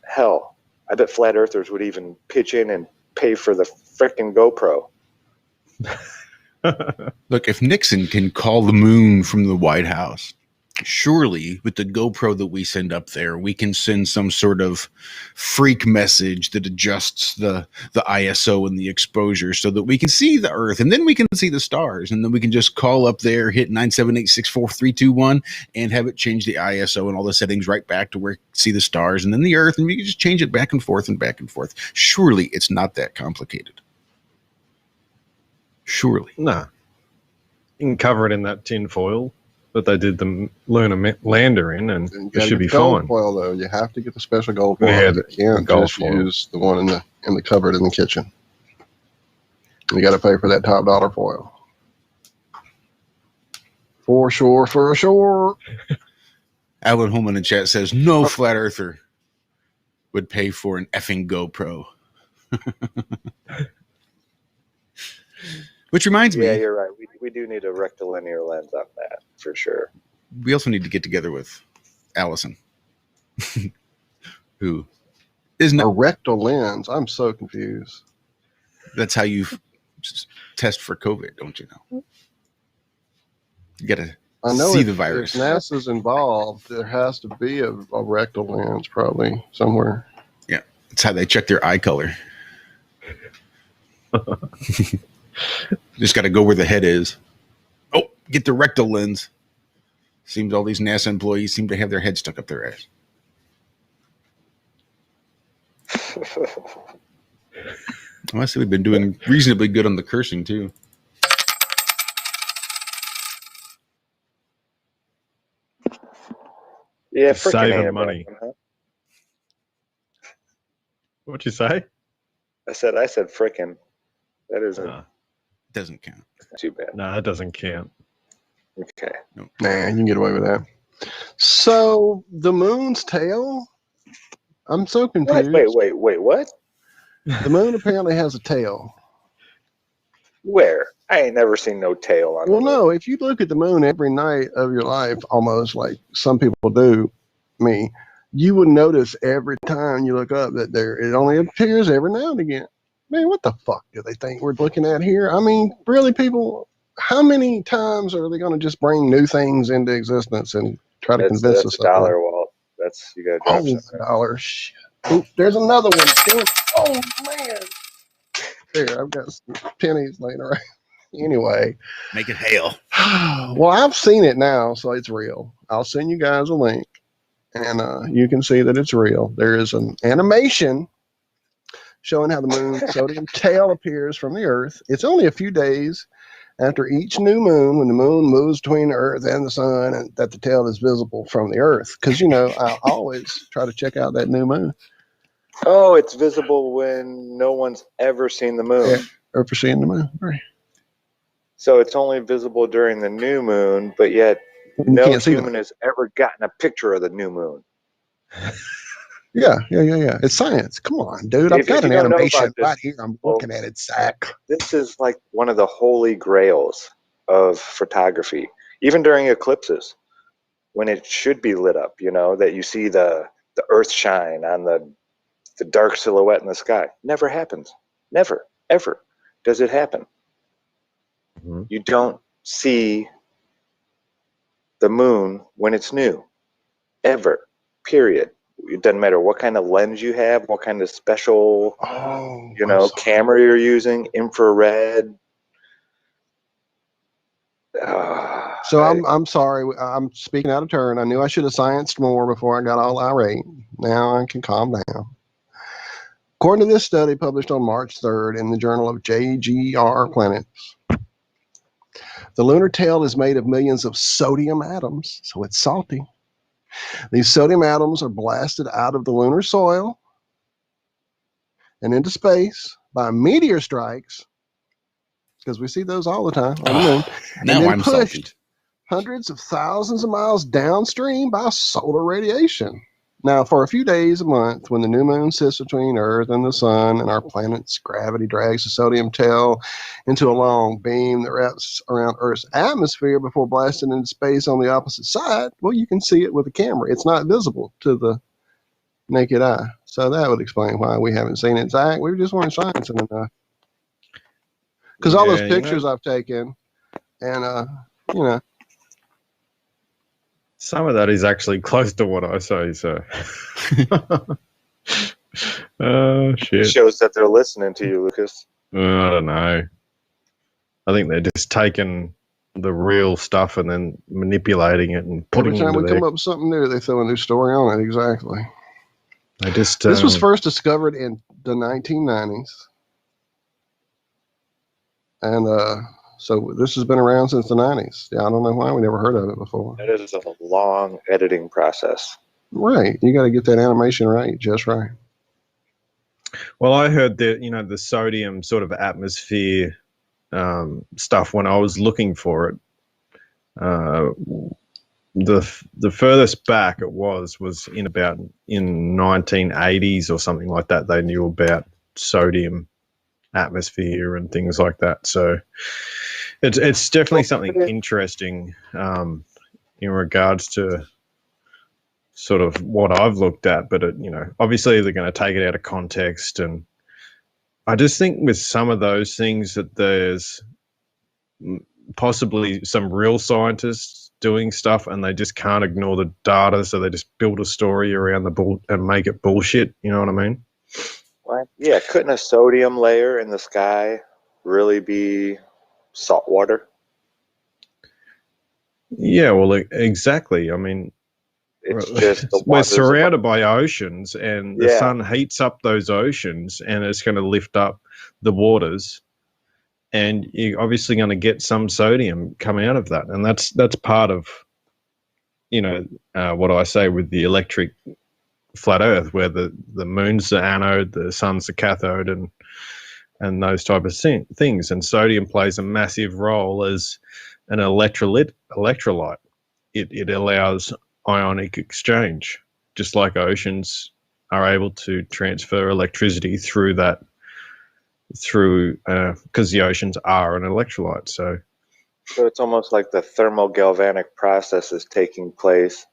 Hell, I bet flat earthers would even pitch in and pay for the frickin' GoPro. Look, if Nixon can call the moon from the White House, surely with the GoPro that we send up there, we can send some sort of freak message that adjusts the ISO and the exposure so that we can see the Earth, and then we can see the stars, and then we can just call up there, hit 978-64321, and have it change the ISO and all the settings right back to where we see the stars and then the Earth, and we can just change it back and forth and back and forth. Surely it's not that complicated. Surely. No. You can cover it in that tin foil that they did the lunar lander in, and You it gotta should get be the gold fine. foil, though. You have to get the special gold foil. Yeah, You can't gold just foil. use the one in the cupboard in the kitchen. You got to pay for that top dollar foil. For sure. Alan Holman in chat says, no flat earther would pay for an effing GoPro. Which reminds me, Yeah, you're right. We do need a rectilinear lens on that, for sure. we also need to get together with Allison, who is A rectal lens. I'm so confused. That's how you test for COVID, don't you know? You got to I know see if, the virus. if NASA's involved, there has to be a rectal lens probably somewhere. Yeah, that's how they check their eye color. Just got to go where the head is. Oh, get the rectal lens. Seems all these NASA employees seem to have their head stuck up their ass. Well, I see we've been doing reasonably good on the cursing too. Yeah, Just frickin' saving ain't a money. bad one, huh? What'd you say? I said frickin'. That isn't Doesn't count. too bad. No, that doesn't count. Okay. No. Nah, you can get away with that. So the moon's tail? I'm so confused. Wait, what? The moon apparently has a tail. Where? I ain't never seen no tail on Well, the moon. no, if you look at the moon every night of your life, almost like some people do, you would notice every time you look up that it only appears every now and again. Man, what the fuck do they think we're looking at here? I mean, really, people, how many times are they going to just bring new things into existence and try to convince us That's of a dollar, it? Walt. That's, you gotta drop Oh, something. $1. Shit. Oop, there's another one. Damn. Oh, man. There, I've got some pennies laying around. Anyway. Make it hail. Well, I've seen it now, so it's real. I'll send you guys a link, and you can see that it's real. There is an animation showing how the moon's sodium tail appears from the Earth. It's only a few days after each new moon, when the moon moves between the Earth and the sun, and that the tail is visible from the Earth. Because, I always try to check out that new moon. Oh, it's visible when no one's ever seen the moon. Yeah. or for seeing the moon. Right. So it's only visible during the new moon, but yet You no can't see human has ever gotten a picture of the new moon. Yeah. It's science. Come on, dude. I've If got you an don't know animation about this, right here. I'm looking at it, Zach. this is like one of the holy grails of photography. Even during eclipses, when it should be lit up, that you see the earth shine on the dark silhouette in the sky. Never happens. Never, ever does it happen. Mhm. You don't see the moon when it's new. Ever. Period. It doesn't matter what kind of lens you have, what kind of special, camera you're using, infrared. So I'm sorry. I'm speaking out of turn. I knew I should have scienced more before I got all irate. Now I can calm down. According to this study published on March 3rd in the Journal of JGR Planets, the lunar tail is made of millions of sodium atoms, so it's salty. These sodium atoms are blasted out of the lunar soil and into space by meteor strikes, because we see those all the time on the moon, and Now then I'm pushed salty. hundreds of thousands of miles downstream by solar radiation. Now, for a few days a month, when the new moon sits between Earth and the sun, and our planet's gravity drags the sodium tail into a long beam that wraps around Earth's atmosphere before blasting into space on the opposite side, well, you can see it with a camera. It's not visible to the naked eye. So that would explain why we haven't seen it. Zach, we just weren't sciencing enough. Because all those Yeah, pictures I've taken, and, some of that is actually close to what I say, so. Oh, It shit. shows that they're listening to you, Lucas. I don't know. I think they're just taking the real stuff and then manipulating it and putting every it time into we their... come up with something new, they throw a new story on it. Exactly. They just, This was first discovered in the 1990s. And so this has been around since the 90s. Yeah, I don't know why we never heard of it before. That is a long editing process. Right. You got to get that animation right, just right. Well, I heard that, the sodium sort of atmosphere stuff when I was looking for it. The furthest back it was in 1980s or something like that. They knew about sodium atmosphere and things like that. So it's definitely something interesting in regards to sort of what I've looked at. But obviously they're going to take it out of context, and I just think with some of those things that there's possibly some real scientists doing stuff and they just can't ignore the data, so they just build a story around the bull and make it bullshit. You know what I mean? What? Yeah, couldn't a sodium layer in the sky really be salt water? Yeah, well, exactly. I mean, It's just the we're waters surrounded by oceans, and the Yeah. sun heats up those oceans, and it's going to lift up the waters, and you're obviously going to get some sodium come out of that, and that's part of what I say with the electric flat Earth, where the moon's the anode, the sun's the cathode, and those type of things. And sodium plays a massive role as an electrolyte. It allows ionic exchange, just like oceans are able to transfer electricity through because the oceans are an electrolyte. So it's almost like the thermogalvanic process is taking place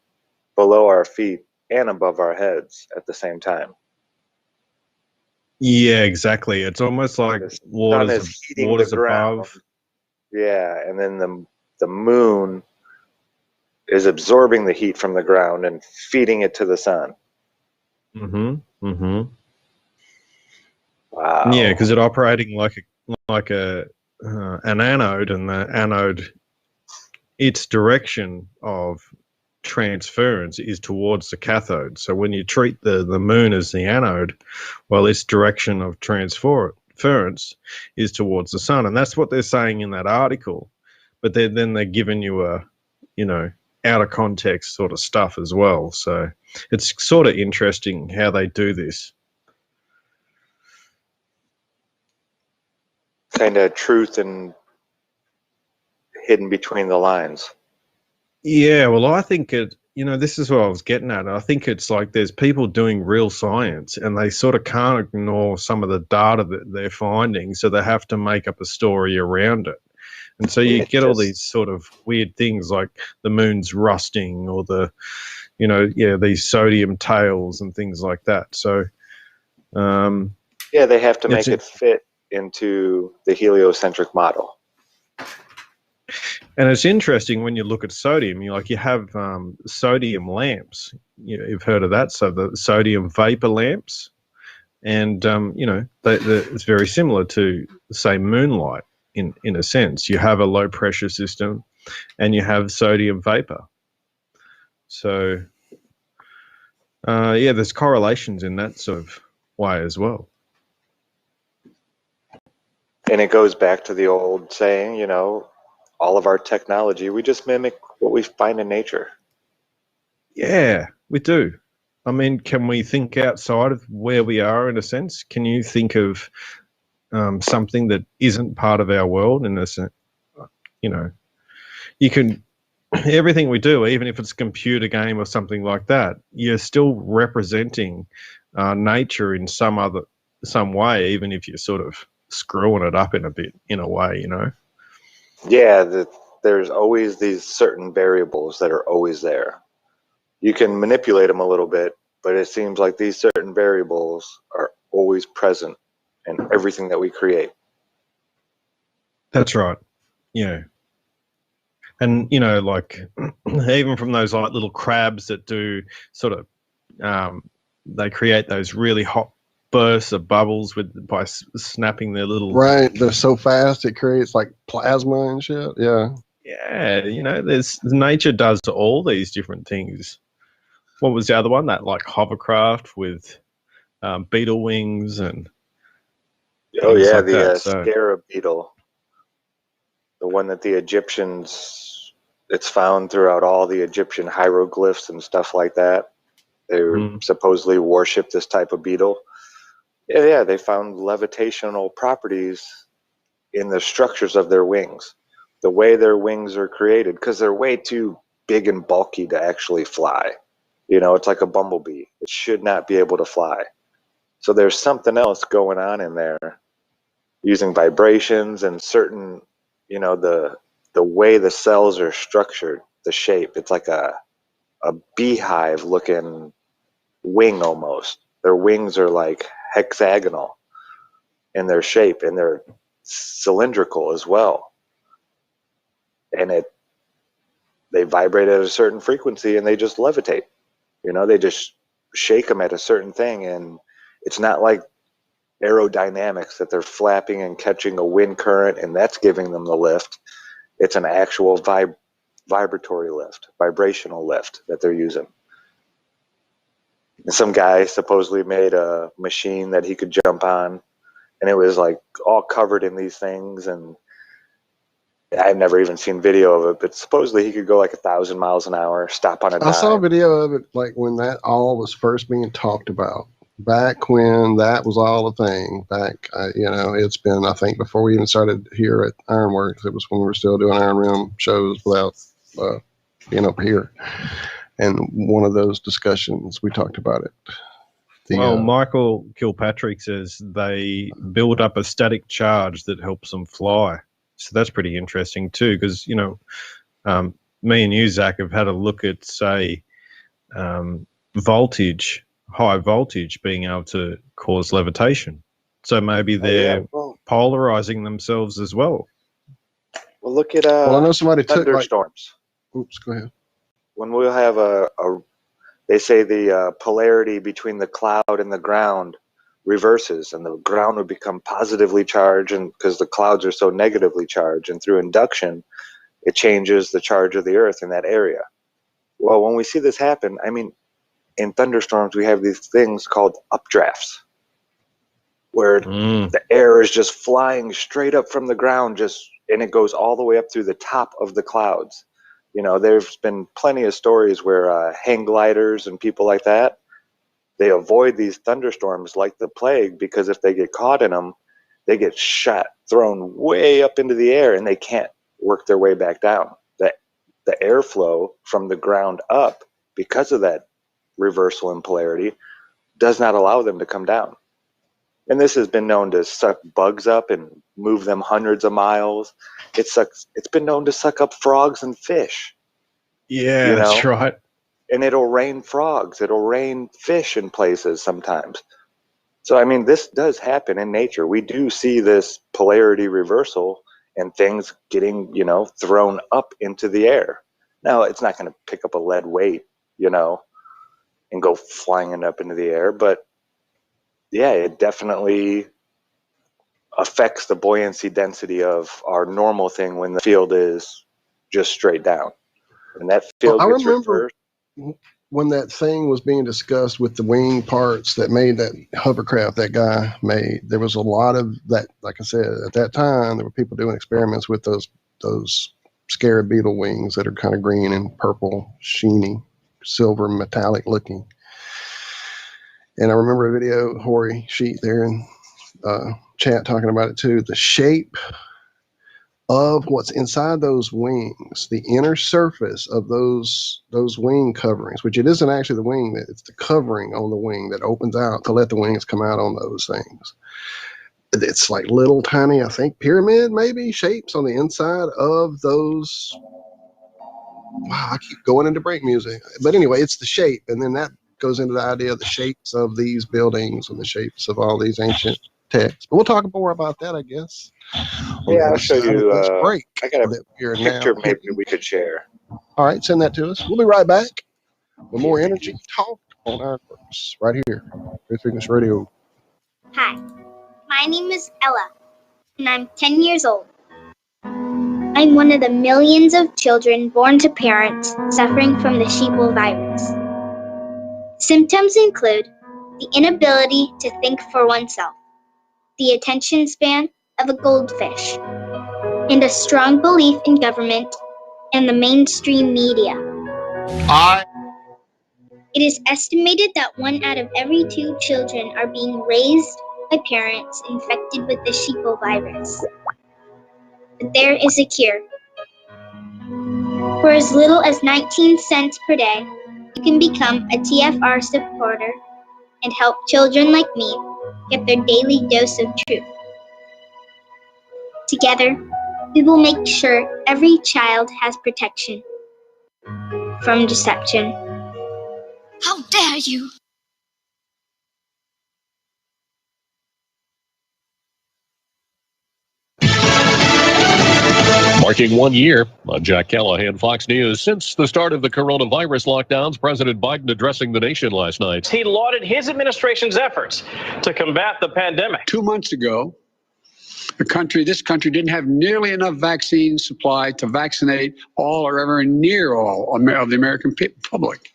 below our feet and above our heads at the same time. yeah, exactly. It's almost like The sun waters is heating the ground. above. Yeah, and then the moon is absorbing the heat from the ground and feeding it to the sun. Mm-hmm. Wow. Yeah, because it's operating like an anode, and the anode, its direction of transference is towards the cathode. So when you treat the moon as the anode, well, its direction of transference is towards the sun, and that's what they're saying in that article. But then they're giving you a, out of context sort of stuff as well. So it's sort of interesting how they do this. kind of truth and hidden between the lines. Yeah, well, I think this is what I was getting at. I think it's like there's people doing real science and they sort of can't ignore some of the data that they're finding, so they have to make up a story around it. And so you get all these sort of weird things like the moon's rusting or these sodium tails and things like that. So, they have to make it fit into the heliocentric model. And it's interesting when you look at sodium. You have sodium lamps. You've heard of that. So the sodium vapor lamps, and it's very similar to, say, moonlight in a sense. You have a low pressure system, and you have sodium vapor. So there's correlations in that sort of way as well. And it goes back to the old saying, all of our technology, we just mimic what we find in nature. Yeah, we do. I mean, can we think outside of where we are in a sense? Can you think of something that isn't part of our world in a sense? You can, everything we do, even if it's a computer game or something like that, you're still representing nature in some way, even if you're sort of screwing it up in a way. Yeah, there's always these certain variables that are always there. You can manipulate them a little bit, but it seems like these certain variables are always present in everything that we create. That's right. Yeah. And, even from those little crabs that do sort of, they create those really hot bursts of bubbles by snapping their little... Right. They're so fast, it creates like plasma and shit. Yeah. Yeah. Nature does all these different things. What was the other one? That hovercraft with beetle wings and... Oh, yeah, like the so. scarab beetle. The one that the Egyptians, it's found throughout all the Egyptian hieroglyphs and stuff like that. They supposedly worship this type of beetle. Yeah, they found levitational properties in the structures of their wings, the way their wings are created, because they're way too big and bulky to actually fly. It's like a bumblebee. It should not be able to fly. So there's something else going on in there, using vibrations and certain, the way the cells are structured, the shape. It's like a beehive looking wing almost. Their wings are like hexagonal in their shape, and they're cylindrical as well. And they vibrate at a certain frequency and they just levitate. They just shake them at a certain thing, and it's not like aerodynamics that they're flapping and catching a wind current and that's giving them the lift. It's an actual vibratory lift, vibrational lift that they're using. And some guy supposedly made a machine that he could jump on, and it was like all covered in these things, and I've never even seen video of it, but supposedly he could go like 1,000 miles an hour, stop on a dime. I saw a video of it like when that all was first being talked about. Back when that was all a thing. It's been, I think, before we even started here at Ironworx. It was when we were still doing Iron Room shows without being up here. And one of those discussions, we talked about it. Michael Kilpatrick says they build up a static charge that helps them fly. So that's pretty interesting too, because, me and you, Zach, have had a look at, say, voltage, high voltage being able to cause levitation. So maybe they're polarizing themselves as well. Well, look at I know somebody thunderstorms. Oops, go ahead. When we'll have they say the polarity between the cloud and the ground reverses, and the ground would become positively charged, and because the clouds are so negatively charged, and through induction, it changes the charge of the earth in that area. Well, when we see this happen, in thunderstorms, we have these things called updrafts, where the air is just flying straight up from the ground, and it goes all the way up through the top of the clouds. There's been plenty of stories where hang gliders and people like that, they avoid these thunderstorms like the plague, because if they get caught in them, they get shot thrown way up into the air and they can't work their way back down. The airflow from the ground up, because of that reversal in polarity, does not allow them to come down. And this has been known to suck bugs up and move them hundreds of miles. It's been known to suck up frogs and fish. Yeah, that's right. And it'll rain frogs. It'll rain fish in places sometimes. So, I mean, this does happen in nature. We do see this polarity reversal and things getting, thrown up into the air. Now, it's not going to pick up a lead weight, and go flying up into the air. But, yeah, it definitely affects the buoyancy density of our normal thing when the field is just straight down. And that field I gets remember reversed. when that thing was being discussed with the wing parts that made that hovercraft that guy made, there was a lot of that. Like I said, at that time, there were people doing experiments with those scarab beetle wings that are kind of green and purple, sheeny, silver, metallic looking. And I remember a video, Hori Sheet there in chat talking about it too. The shape of what's inside those wings, the inner surface of those wing coverings, which it isn't actually the wing, it's the covering on the wing that opens out to let the wings come out on those things. It's like little tiny, I think, pyramid maybe shapes on the inside of those. Wow, I keep going into break music. But anyway, it's the shape. And then that goes into the idea of the shapes of these buildings and the shapes of all these ancient texts. But we'll talk more about that, I guess. Yeah, I'll show you. Break I got a that we are picture now maybe we could share. All right, send that to us. We'll be right back with more energy talk on Ironworx right here, Truth Frequency Radio. Hi, my name is Ella, and I'm 10 years old. I'm one of the millions of children born to parents suffering from the sheeple virus. Symptoms include the inability to think for oneself, the attention span of a goldfish, and a strong belief in government and the mainstream media. It is estimated that 1 out of every 2 children are being raised by parents infected with the sheeple virus. But there is a cure. For as little as 19 cents per day, you can become a TFR supporter and help children like me get their daily dose of truth. Together, we will make sure every child has protection from deception. How dare you! Marking 1 year, I'm Jack Callahan, Fox News. Since the start of the coronavirus lockdowns, President Biden addressing the nation last night. He lauded his administration's efforts to combat the pandemic. 2 months ago, this country didn't have nearly enough vaccine supply to vaccinate all or ever near all of the American public.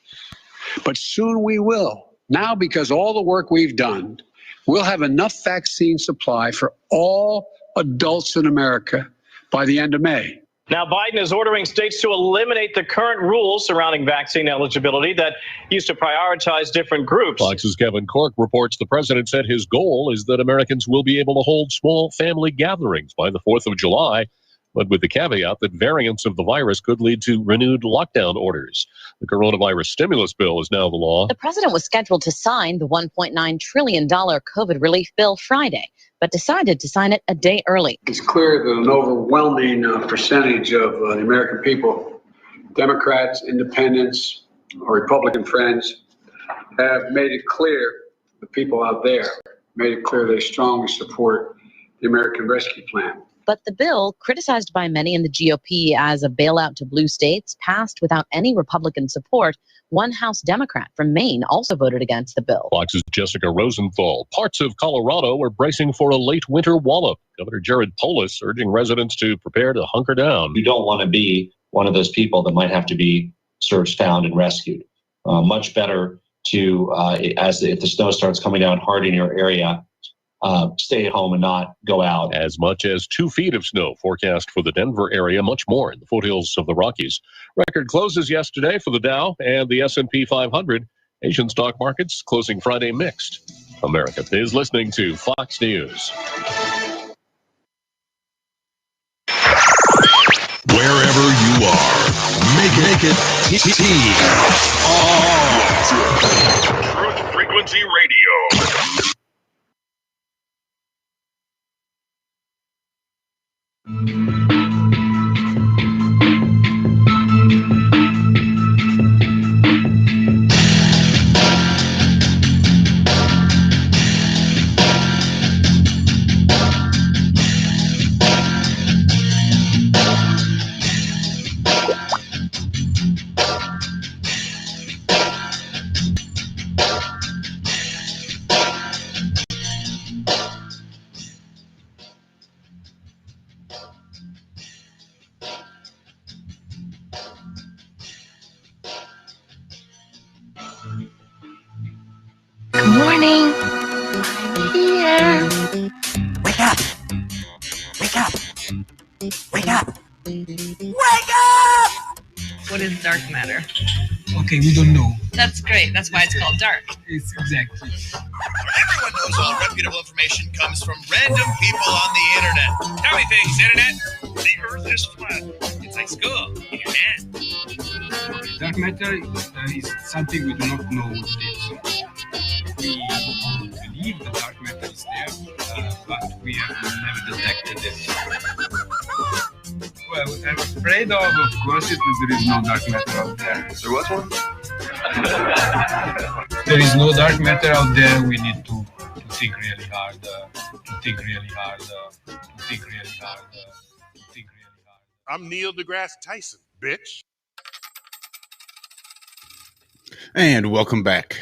But soon we will. Now, because all the work we've done, we'll have enough vaccine supply for all adults in America by the end of May. Now, Biden is ordering states to eliminate the current rules surrounding vaccine eligibility that used to prioritize different groups. Fox's Kevin Corke reports the president said his goal is that Americans will be able to hold small family gatherings by the 4th of July, but with the caveat that variants of the virus could lead to renewed lockdown orders. The coronavirus stimulus bill is now the law. The president was scheduled to sign the $1.9 trillion COVID relief bill Friday, but decided to sign it a day early. It's clear that an overwhelming percentage of the American people, Democrats, independents, or Republican friends, have made it clear, the people out there, made it clear they strongly support the American Rescue Plan. But the bill, criticized by many in the GOP as a bailout to blue states, passed without any Republican support. One House Democrat from Maine also voted against the bill. Fox's Jessica Rosenthal. Parts of Colorado are bracing for a late winter wallop. Governor Jared Polis urging residents to prepare to hunker down. You don't want to be one of those people that might have to be searched, found, and rescued. Much better to, if the snow starts coming down hard in your area, stay at home and not go out. As much as 2 feet of snow forecast for the Denver area, much more in the foothills of the Rockies. Record closes yesterday for the Dow and the S&P 500. Asian stock markets closing Friday mixed. America is listening to Fox News. Wherever you are, make it Truth Frequency Radio. Good morning. I'm here. Wake up. Wake up. Wake up. Wake up! What is dark matter? Okay, we don't know. That's great. That's why it's called dark. It's exactly. Everyone knows all reputable information comes from random people on the internet. Tell me things, internet. The earth is flat. It's like school in your hand. Dark matter is something we do not know what it is. We believe the dark matter is there, but we have never detected it. Well, what I'm afraid of course, is that there is no dark matter out there. There was one? There is no dark matter out there. We need to think really hard, I'm Neil deGrasse Tyson, bitch. And welcome back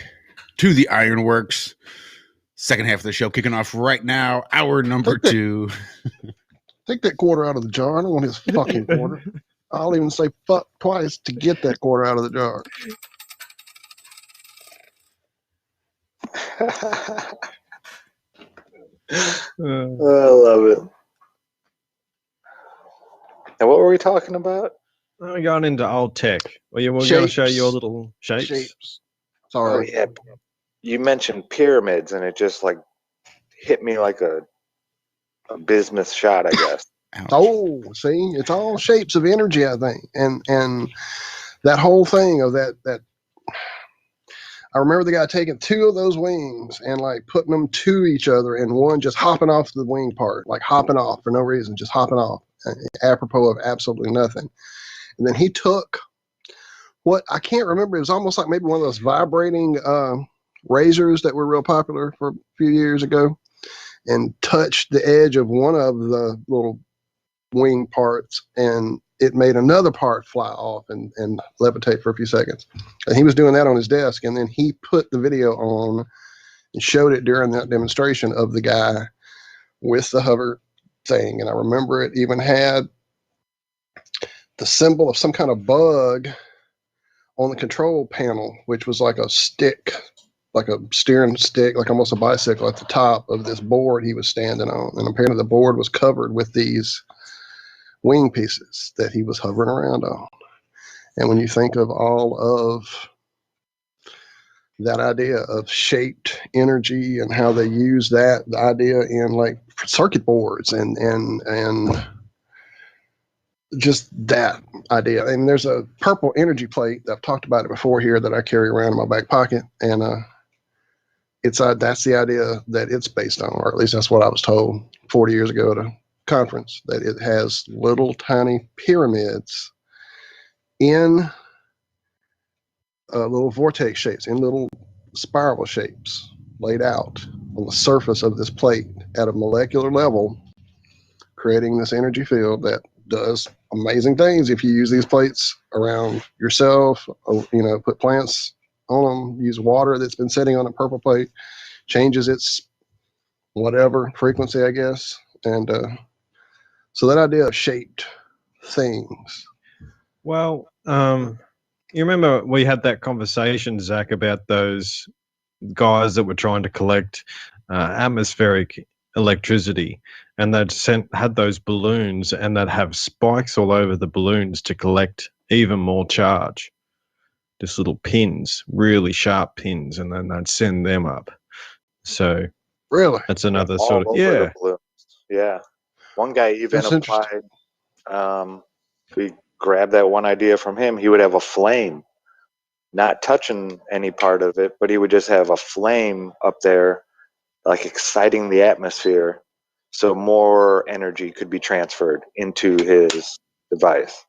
to the Ironworx. Second half of the show kicking off right now. Hour number 2. Take that quarter out of the jar. I don't want his fucking quarter. I'll even say fuck twice to get that quarter out of the jar. I love it. And what were we talking about? We're going into old tech. We're going to show you a little shapes. Sorry. Oh, yeah. You mentioned pyramids, and it just like hit me like a bismuth shot, I guess. Oh, see, it's all shapes of energy, I think, and that whole thing of that. I remember the guy taking 2 of those wings and like putting them to each other, and one just hopping off the wing part, like hopping off for no reason, just hopping off, apropos of absolutely nothing. And then he took what I can't remember. It was almost like maybe one of those vibrating razors that were real popular for a few years ago, and touched the edge of one of the little wing parts, and it made another part fly off and levitate for a few seconds. And he was doing that on his desk, and then he put the video on and showed it during that demonstration of the guy with the hover thing. And I remember it even had the symbol of some kind of bug on the control panel, which was like a stick, like a steering stick, like almost a bicycle at the top of this board he was standing on. And apparently the board was covered with these wing pieces that he was hovering around on. And when you think of all of that idea of shaped energy and how they use that, the idea in like circuit boards and just that idea. And there's a purple energy plate, I've talked about it before here, that I carry around in my back pocket. And it's that's the idea that it's based on, or at least that's what I was told 40 years ago at a conference, that it has little tiny pyramids in little vortex shapes, in little spiral shapes laid out on the surface of this plate at a molecular level, creating this energy field that does amazing things if you use these plates around yourself. Put plants on them, use water that's been sitting on a purple plate, changes its whatever frequency, I guess. And so that idea of shaped things. Well, you remember we had that conversation, Zach, about those guys that were trying to collect atmospheric electricity, and they'd had those balloons, and they'd have spikes all over the balloons to collect even more charge. Just little pins, really sharp pins, and then they'd send them up. So really, that's another all sort of over the balloons. Yeah. One guy even applied If we grab that one idea from him, he would have a flame, not touching any part of it, but he would just have a flame up there, like exciting the atmosphere, so more energy could be transferred into his device.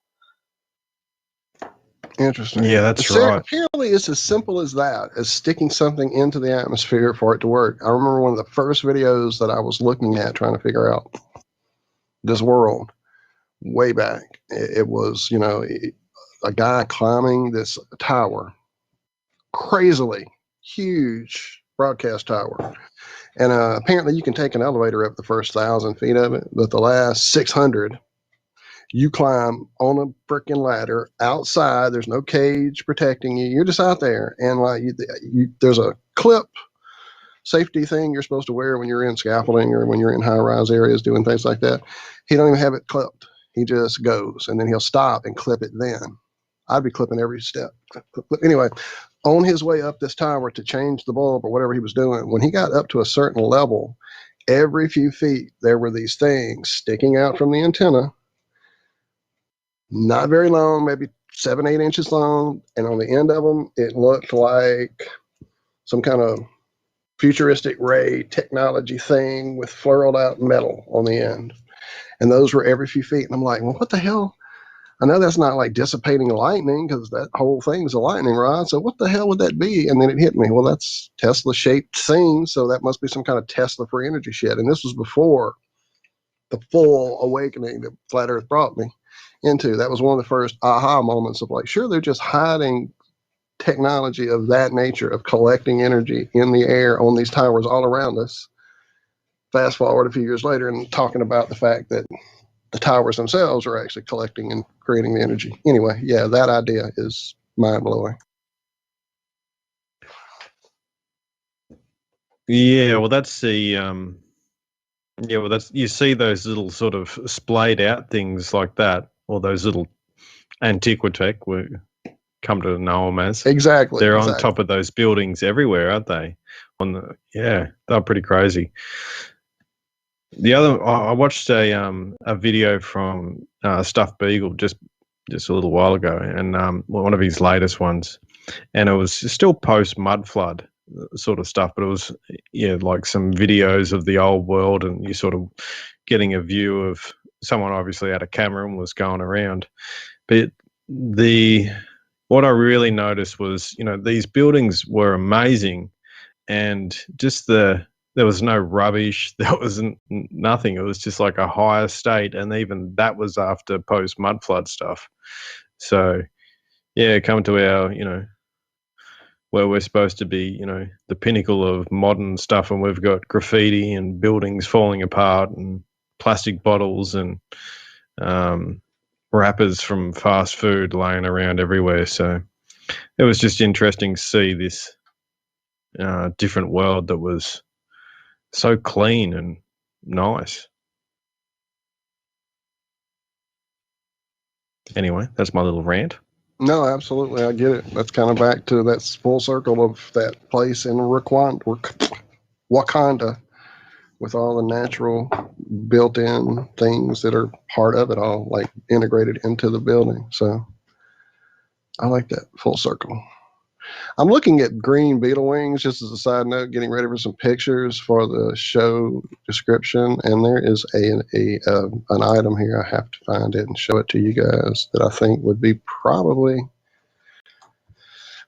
Interesting. Yeah, that's So right. apparently, it's as simple as that, as sticking something into the atmosphere for it to work. I remember one of the first videos that I was looking at trying to figure out this world way back. It was, a guy climbing this tower, crazily huge broadcast tower. And apparently, you can take an elevator up the first 1,000 feet of it, but the last 600, you climb on a freaking ladder outside. There's no cage protecting you. You're just out there, and like there's a clip safety thing you're supposed to wear when you're in scaffolding or when you're in high-rise areas doing things like that. He don't even have it clipped. He just goes, and then he'll stop and clip it then. I'd be clipping every step. Anyway, on his way up this tower to change the bulb or whatever he was doing, when he got up to a certain level, every few feet there were these things sticking out from the antenna, not very long, maybe 7-8 inches long, and on the end of them it looked like some kind of futuristic ray technology thing with fluored out metal on the end. And those were every few feet, and I'm like, well, what the hell? I know that's not like dissipating lightning, because that whole thing's a lightning rod, so what the hell would that be? And then it hit me, well, that's Tesla-shaped thing, so that must be some kind of Tesla free energy shed. And this was before the full awakening that Flat Earth brought me into. That was one of the first aha moments of like, sure, they're just hiding technology of that nature, of collecting energy in the air on these towers all around us. Fast forward a few years later and talking about the fact that the towers themselves are actually collecting and creating the energy. Anyway, yeah, that idea is mind-blowing. Yeah, well, that's the that's, you see those little sort of splayed out things like that, or those little Antiquitech, we come to know them as. Exactly. They're on top of those buildings everywhere, aren't they? They're pretty crazy. The other, I watched a video from Stuff Beagle just a little while ago, and one of his latest ones, and it was still post mud flood sort of stuff, but it was like some videos of the old world, and you sort of getting a view of someone obviously had a camera and was going around. But what I really noticed was, these buildings were amazing, and just there was no rubbish. There wasn't nothing. It was just like a higher state, and even that was after post mud flood stuff. So, come to our, where we're supposed to be, the pinnacle of modern stuff, and we've got graffiti and buildings falling apart and plastic bottles and wrappers from fast food laying around everywhere. So it was just interesting to see this different world that was so clean and nice. Anyway, that's my little rant. No, absolutely. I get it. That's kind of back to that full circle of that place in Wakanda with all the natural built-in things that are part of it all, like integrated into the building. So I like that full circle. I'm looking at green beetle wings, just as a side note, getting ready for some pictures for the show description. And there is an item here. I have to find it and show it to you guys that I think would be probably,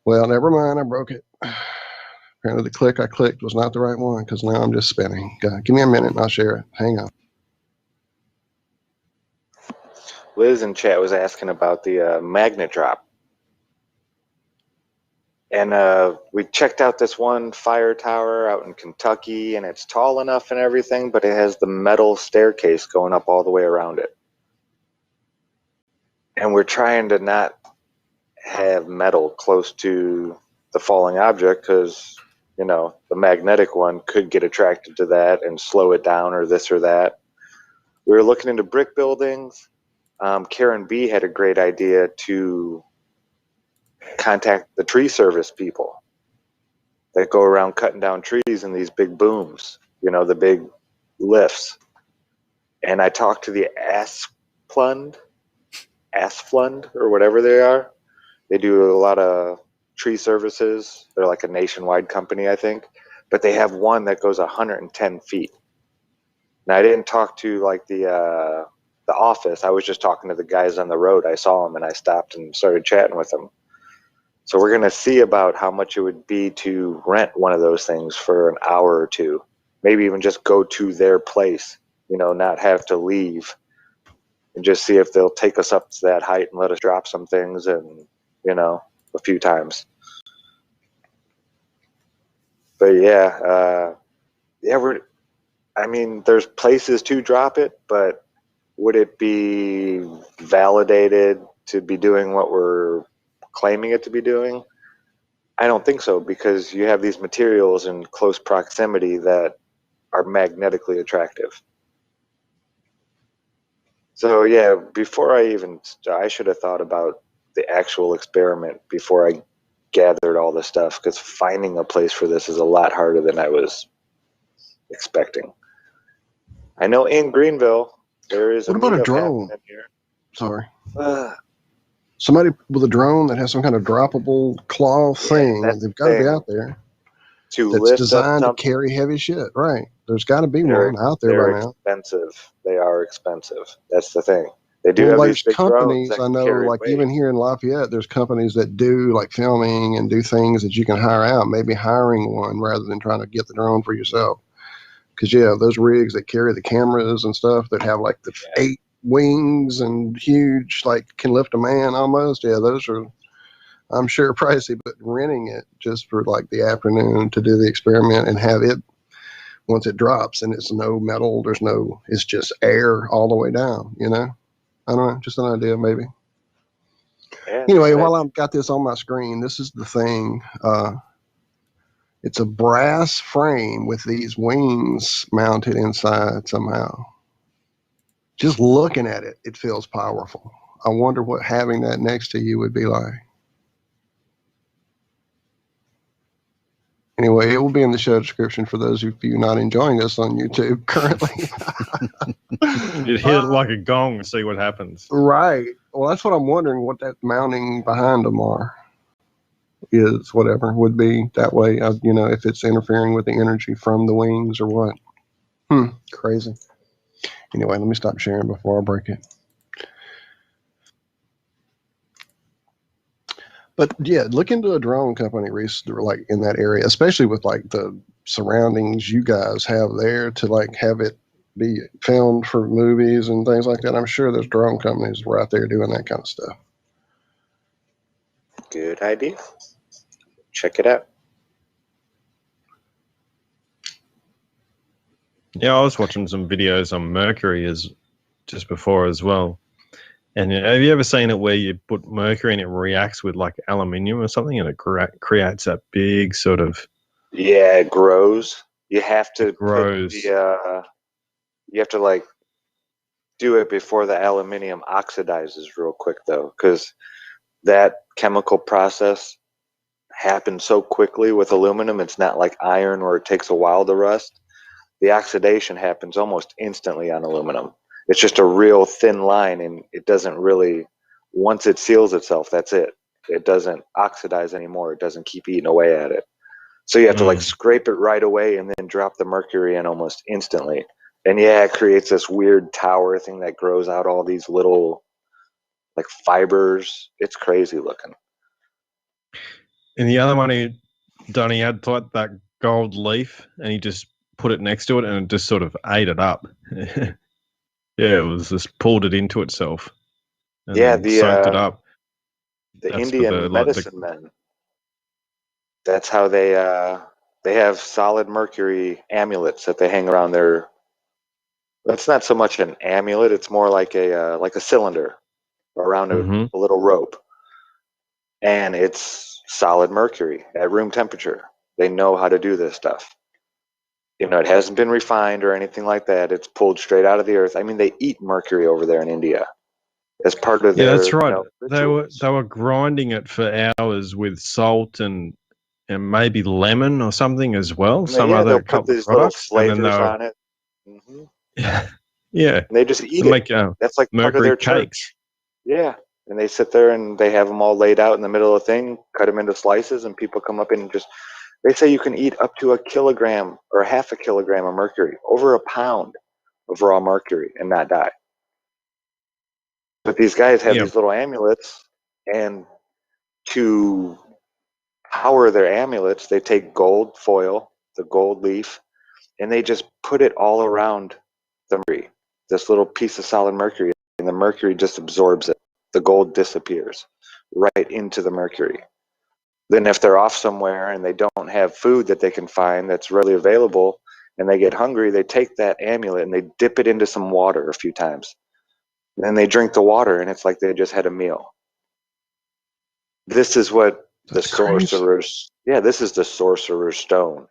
well, never mind. I broke it. Apparently the click I clicked was not the right one, because now I'm just spinning. Give me a minute and I'll share it. Hang on. Liz in chat was asking about the magnet drop. And we checked out this one fire tower out in Kentucky, and it's tall enough and everything, but it has the metal staircase going up all the way around it. And we're trying to not have metal close to the falling object, because, the magnetic one could get attracted to that and slow it down or this or that. We were looking into brick buildings. Karen B had a great idea to contact the tree service people that go around cutting down trees in these big booms, the big lifts. And I talked to the Asplund Asplund or whatever they are. They do a lot of tree services. They're like a nationwide company, I think. But they have one that goes 110 feet. Now, I didn't talk to like the office. I was just talking to the guys on the road. I saw them and I stopped and started chatting with them. So we're going to see about how much it would be to rent one of those things for an hour or two. Maybe even just go to their place, you know, not have to leave, and just see if they'll take us up to that height and let us drop some things and, you know, a few times. But yeah, I mean, there's places to drop it, but would it be validated to be doing what we're claiming it to be doing? I don't think so, because you have these materials in close proximity that are magnetically attractive. So yeah, I should have thought about the actual experiment before I gathered all the stuff, because finding a place for this is a lot harder than I was expecting. I know in Greenville there is. What about a meetup drone? happening here. Sorry. Somebody with a drone that has some kind of droppable claw thing. They've got to be out there. That's designed to carry heavy shit. Right. There's got to be one out there by now. Expensive. They are expensive. That's the thing. They do have there's these big companies, drones that I know, carry like weight. even here in Lafayette, there's companies that do like filming and do things that you can hire out, maybe hiring one rather than trying to get the drone for yourself. Because, yeah, those rigs that carry the cameras and stuff that have like the 8 wings and huge, like can lift a man almost. Yeah, those are, I'm sure, pricey, but renting it just for like the afternoon to do the experiment and have it, once it drops and it's no metal, it's just air all the way down, you know? I don't know, just an idea maybe. Yeah, anyway, while I've got this on my screen, this is the thing. It's a brass frame with these wings mounted inside somehow. Just looking at it, it feels powerful. I wonder what having that next to you would be like. Anyway, it will be in the show description for those of you not enjoying us on YouTube currently. You'd hit it like a gong and see what happens. Right. Well, that's what I'm wondering, what that mounting behind them is, whatever, would be that way, you know, if it's interfering with the energy from the wings or what. Crazy. Anyway, let me stop sharing before I break it. But yeah, look into a drone company, Reese, like in that area, especially with like the surroundings you guys have there to like have it be filmed for movies and things like that. I'm sure there's drone companies right there doing that kind of stuff. Good idea. Check it out. Yeah, I was watching some videos on Mercury just before as well. And have you ever seen it where you put mercury and it reacts with like aluminium or something and it creates that big sort of... Yeah, it grows. You have to grows. you have to like do it before the aluminium oxidizes real quick though, because that chemical process happens so quickly with aluminum. It's not like iron where it takes a while to rust. The oxidation happens almost instantly on aluminum. It's just a real thin line, and it doesn't really, once it seals itself, that's it. It doesn't oxidize anymore. It doesn't keep eating away at it. So you have to like scrape it right away and then drop the mercury in almost instantly. And yeah, it creates this weird tower thing that grows out all these little like fibers. It's crazy looking. And the other one he had like that gold leaf and he just put it next to it and it just sort of ate it up. Yeah, it was just pulled it into itself. And soaked it up. The Indian medicine men. That's how they have solid mercury amulets that they hang around their. That's not so much an amulet; it's more like a cylinder around a little rope, and it's solid mercury at room temperature. They know how to do this stuff. You know, it hasn't been refined or anything like that. It's pulled straight out of the earth. I mean, they eat mercury over there in India as part of their. Yeah, that's right. You know, they were grinding it for hours with salt and maybe lemon or something as well. Some yeah, other they'll put couple of these little products, and then flavors on it. yeah, and they just eat to it. make That's like part of mercury their cakes. church. Yeah, and they sit there and they have them all laid out in the middle of the thing, cut them into slices, and people come up and just. They say you can eat up to a kilogram or half a kilogram of mercury, over a pound of raw mercury, and not die. But these guys have Yeah. these little amulets, and to power their amulets, they take gold foil, the gold leaf, and they just put it all around the mercury, this little piece of solid mercury, and the mercury just absorbs it. The gold disappears right into the mercury. Then if they're off somewhere and they don't have food that they can find that's readily available and they get hungry, they take that amulet and they dip it into some water a few times. And then they drink the water and it's like they just had a meal. This is what That's crazy. this is the sorcerer's stone,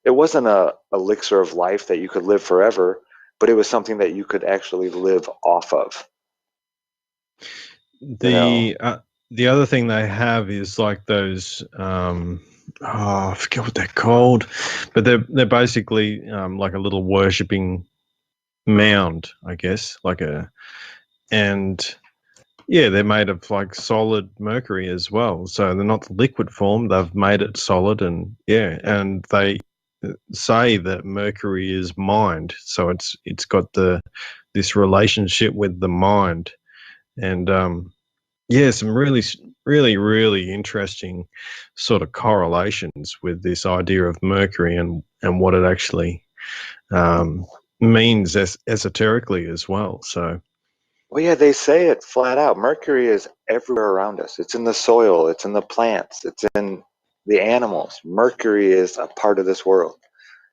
It wasn't a elixir of life that you could live forever, but it was something that you could actually live off of. The other thing they have is like those I forget what they're called, but they're basically like a little worshipping mound, I guess, and yeah, they're made of like solid mercury as well. So they're not liquid form; they've made it solid, and and they say that mercury is mind, so it's got this relationship with the mind, and some really interesting sort of correlations with this idea of mercury and what it actually means esoterically as well. So, Well, yeah, they say it flat out. Mercury is everywhere around us. It's in the soil, it's in the plants, it's in the animals. Mercury is a part of this world.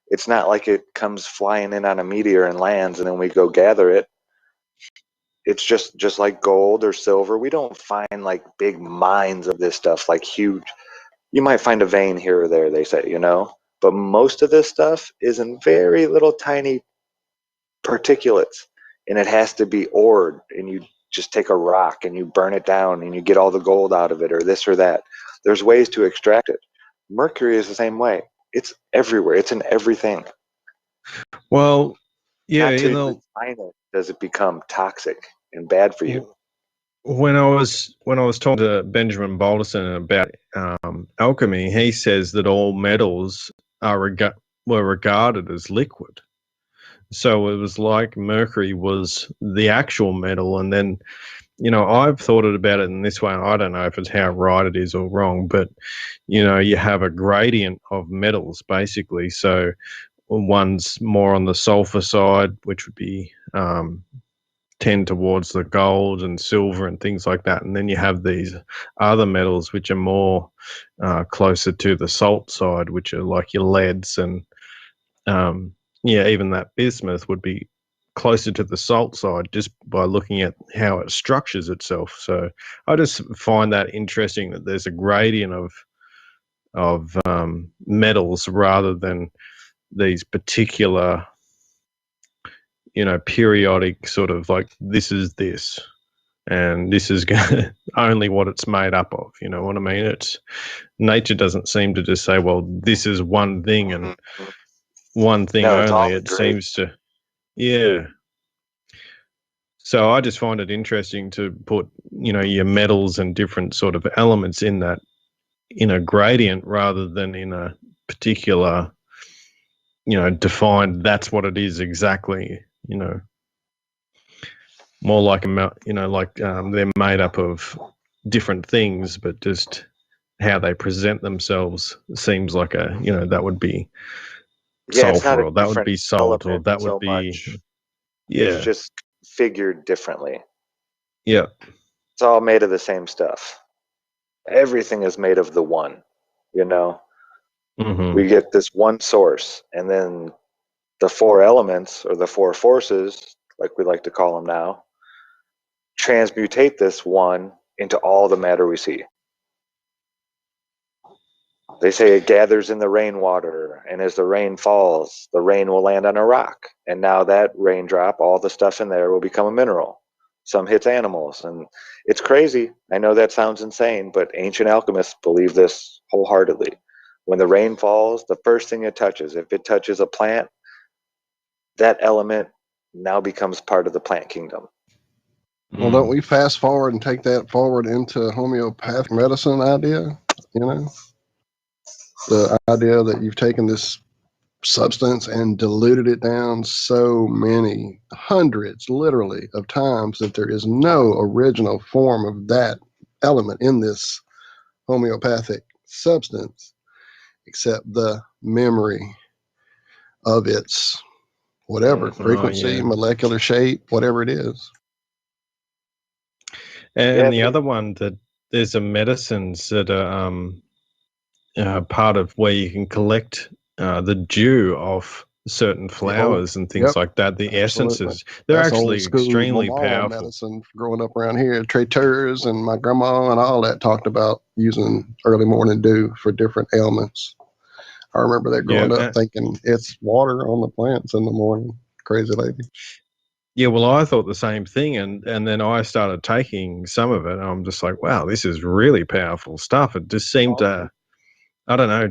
It's not like it comes flying in on a meteor and lands and then we go gather it. It's just like gold or silver. We don't find like big mines of this stuff, like huge. You might find a vein here or there, they say, but most of this stuff is in very little tiny particulates, and it has to be ored, and you just take a rock and you burn it down and you get all the gold out of it or this or that. There's ways to extract it. Mercury is the same way. It's everywhere. It's in everything. well, yeah, Not to refine it does it become toxic and bad for you. when I was talking to Benjamin Balderson about alchemy, he says that all metals were regarded as liquid. So it was like mercury was the actual metal, and then I've thought about it in this way. And I don't know if it's how right it is or wrong, but you have a gradient of metals basically. So one's more on the sulfur side, which would be tend towards the gold and silver and things like that. And then you have these other metals which are more closer to the salt side, which are like your leads and even that bismuth would be closer to the salt side just by looking at how it structures itself. So I just find that interesting that there's a gradient of metals rather than these particular periodic sort of like this is this and this is only what it's made up of. You know what I mean? It's nature doesn't seem to just say, well, this is one thing and one thing No, it's all only. It great. seems to, yeah. So I just find it interesting to put, your metals and different sort of elements in a gradient rather than in a particular, defined, that's what it is exactly, more like, they're made up of different things, but just how they present themselves seems like that would be Yeah, it's not sulfur a or that would different be salt or element that would so be, much. It's yeah, just figured differently. yeah. It's all made of the same stuff. Everything is made of the one, you know? Mm-hmm. We get this one source, and then the four elements or the four forces, like we like to call them now, transmutate this one into all the matter we see. They say it gathers in the rainwater, and as the rain falls, the rain will land on a rock. And now that raindrop, all the stuff in there will become a mineral. Some hits animals, and it's crazy. I know that sounds insane, but ancient alchemists believe this wholeheartedly. When the rain falls, the first thing it touches, if it touches a plant, that element now becomes part of the plant kingdom. Well, don't we fast forward and take that forward into homeopathic medicine idea? You know, the idea that you've taken this substance and diluted it down so many hundreds, literally, of times that there is no original form of that element in this homeopathic substance except the memory of its whatever frequency, molecular shape, whatever it is. And the other one, that there's a medicines that are part of where you can collect the dew of certain flowers and things like that. The essences, they're That's actually old school extremely Mama powerful. medicine growing up around here. Traiteurs and my grandma and all that talked about using early morning dew for different ailments. I remember that growing up thinking it's water on the plants in the morning. Crazy lady. Yeah, well, I thought the same thing, and then I started taking some of it, and I'm just like, wow, this is really powerful stuff. It just seemed to, I don't know,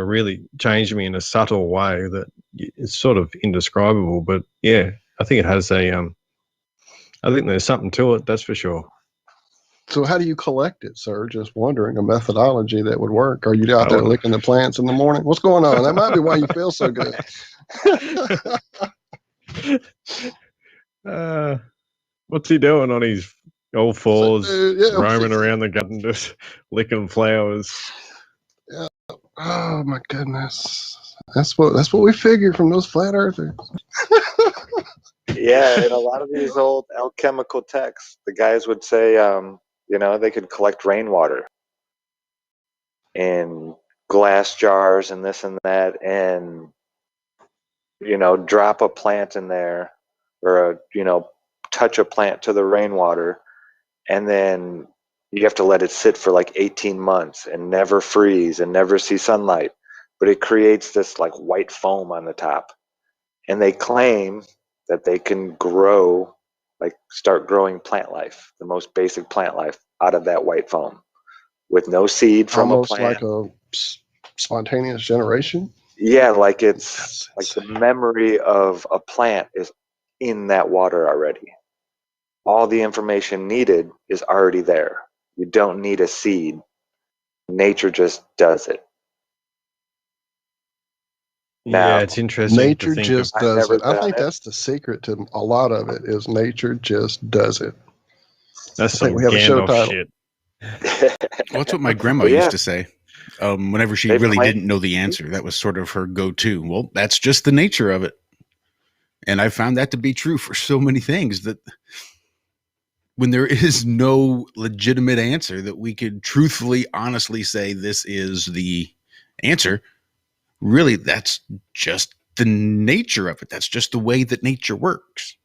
really changed me in a subtle way that it's sort of indescribable. But yeah, I think it has I think there's something to it, that's for sure. So how do you collect it, sir? Just wondering, a methodology that would work. Are you out there licking the plants in the morning? What's going on? That might be why you feel so good. What's he doing on his all fours, yeah, roaming around the garden, just licking flowers? Yeah. Oh my goodness. That's what we figured from those flat earthers. Yeah, in a lot of these old alchemical texts, the guys would say, they could collect rainwater in glass jars and this and that, and drop a plant in there, or touch a plant to the rainwater, and then you have to let it sit for like 18 months and never freeze and never see sunlight, but it creates this like white foam on the top, and they claim that they can start growing plant life, the most basic plant life, out of that white foam with no seed from almost a plant. like a spontaneous generation. Yeah, like it's like the memory of a plant is in that water already. All the information needed is already there. You don't need a seed. Nature just does it. Yeah, it's interesting. Nature just does it. I think that's the secret to a lot of it, is nature just does it. That's I think we have a show title. Shit. Well, that's what my grandma used to say. Whenever she really didn't know the answer, that was sort of her go-to. Well, that's just the nature of it. And I found that to be true for so many things, that when there is no legitimate answer that we could truthfully, honestly say this is the answer, really, that's just the nature of it. That's just the way that nature works.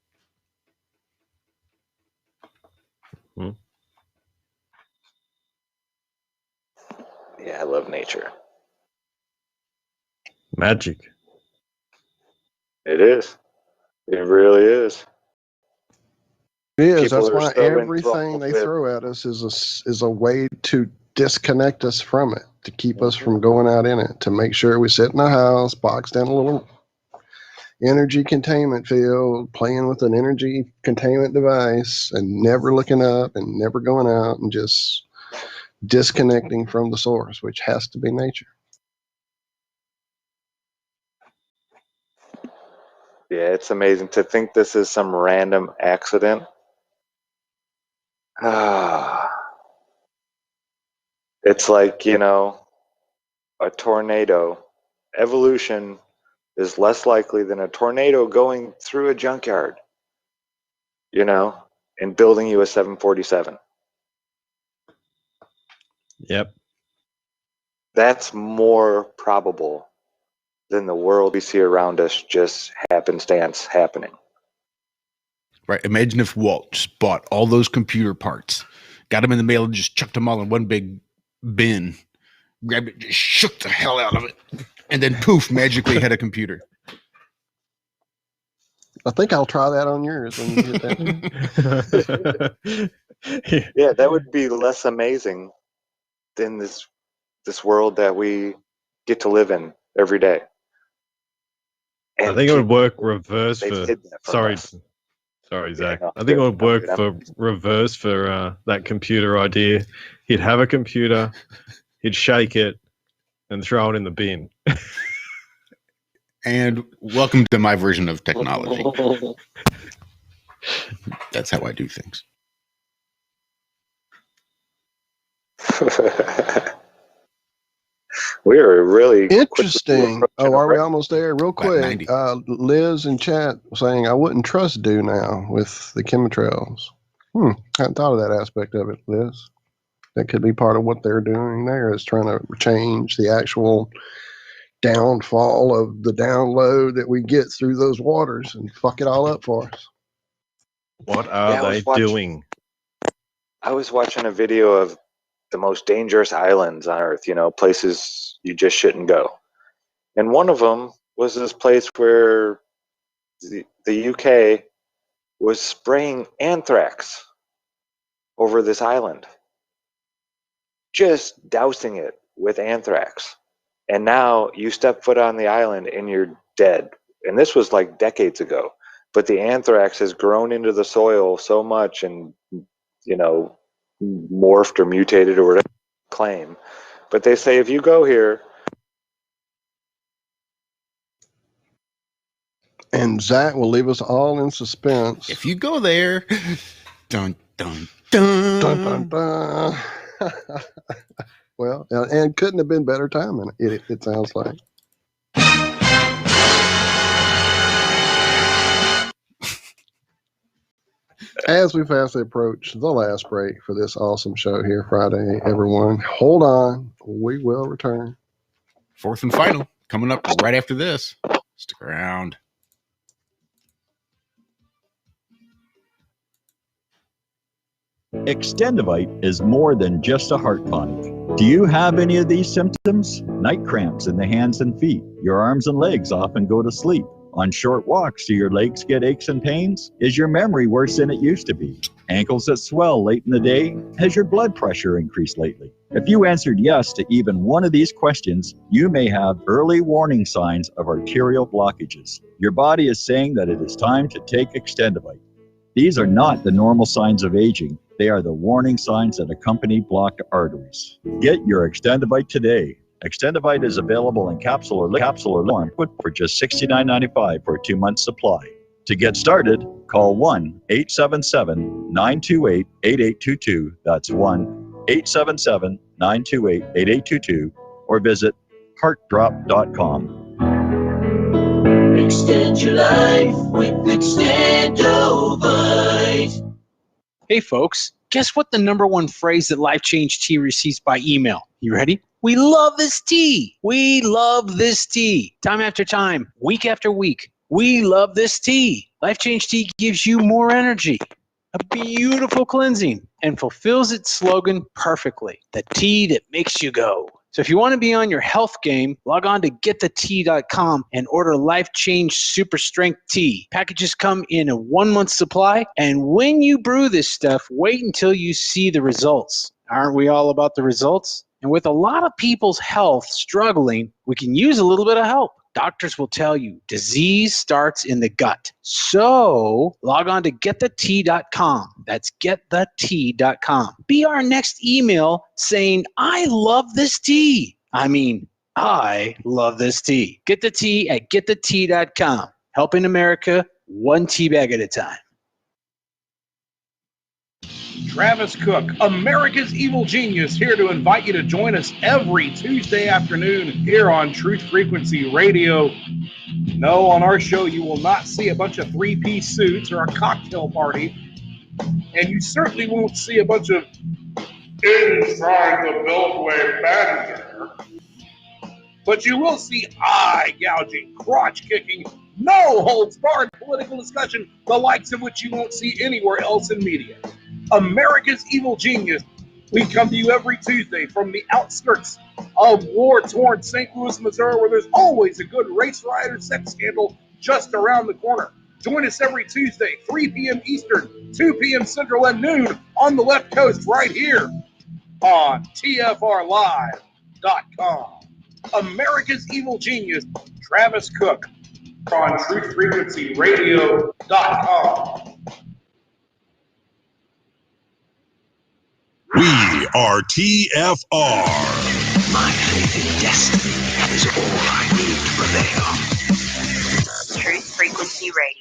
Yeah, I love nature. Magic. It is. It really is. It is. People That's are why so everything enthralled they with- throw at us is a way to disconnect us from it, to keep us from going out in it, to make sure we sit in a house, boxed in a little energy containment field, playing with an energy containment device, and never looking up and never going out, and just disconnecting from the source, which has to be nature. Yeah, it's amazing to think this is some random accident. It's like, a tornado. Evolution is less likely than a tornado going through a junkyard, and building you a 747. Yep. That's more probable than the world we see around us just happenstance happening. Right. Imagine if Walt just bought all those computer parts, got them in the mail, and just chucked them all in one big bin, grabbed it, just shook the hell out of it, and then poof, magically had a computer. I think I'll try that on yours when you get that. Yeah, that would be less amazing than this world that we get to live in every day. I think it would work reverse for. Sorry. us. Sorry, Zach. no, I think it would work good. for reverse for that computer idea. He'd have a computer, he'd shake it, and throw it in the bin. And welcome to my version of technology. That's how I do things. We are really interesting. Oh, are we almost there? Real About quick, 90. Liz in chat saying, I wouldn't trust do now with the chemtrails. Hadn't thought of that aspect of it, Liz. That could be part of what they're doing there, is trying to change the actual downfall of the download that we get through those waters and fuck it all up for us. What are they doing? I was watching a video of the most dangerous islands on Earth, places you just shouldn't go. And one of them was this place where the UK was spraying anthrax over this island. Just dousing it with anthrax. And now you step foot on the island and you're dead. And this was like decades ago. But the anthrax has grown into the soil so much and, morphed or mutated or whatever you claim. But they say if you go here. And Zach will leave us all in suspense. If you go there, dun, dun, dun. Dun, dun, dun. Well, and couldn't have been better timing, it sounds like. As we fastly approach the last break for this awesome show here Friday, everyone, hold on. We will return. Fourth and final coming up right after this. Stick around. Extendivite is more than just a heart tonic. Do you have any of these symptoms? Night cramps in the hands and feet. Your arms and legs often go to sleep. On short walks, do your legs get aches and pains? Is your memory worse than it used to be? Ankles that swell late in the day? Has your blood pressure increased lately? If you answered yes to even one of these questions, you may have early warning signs of arterial blockages. Your body is saying that it is time to take Extendivite. These are not the normal signs of aging. They are the warning signs that accompany blocked arteries. Get your Extendivite today. Extendivite is available in capsule or form for just $69.95 for a 2-month supply. To get started, call 1-877-928-8822. That's 1-877-928-8822 or visit heartdrop.com. Extend your life with Extendivite. Hey folks, guess what the #1 phrase that Life Change Tea receives by email? You ready? We love this tea. We love this tea. Time after time, week after week, we love this tea. Life Change Tea gives you more energy, a beautiful cleansing, and fulfills its slogan perfectly. The tea that makes you go. So if you want to be on your health game, log on to getthetea.com and order Life Change Super Strength Tea. Packages come in a 1-month supply, and when you brew this stuff, wait until you see the results. Aren't we all about the results? And with a lot of people's health struggling, we can use a little bit of help. Doctors will tell you disease starts in the gut. So log on to getthetea.com. That's getthetea.com. Be our next email saying, I love this tea. I mean, I love this tea. Get the tea at getthetea.com. Helping America one tea bag at a time. Travis Cook, America's Evil Genius, here to invite you to join us every Tuesday afternoon here on Truth Frequency Radio. No, on our show, you will not see a bunch of 3-piece suits or a cocktail party, and you certainly won't see a bunch of inside the Beltway banter. But you will see eye-gouging, crotch-kicking, no-holds-barred political discussion, the likes of which you won't see anywhere else in media. America's Evil Genius. We come to you every Tuesday from the outskirts of war-torn St. Louis, Missouri, where there's always a good race rider sex scandal just around the corner. Join us every Tuesday, 3 p.m. Eastern, 2 p.m. Central, and noon on the left coast right here on TFRlive.com. America's Evil Genius, Travis Cook. On truthfrequencyradio.com. We are TFR. My faith in destiny is all I need to prevail. Truth Frequency Radio.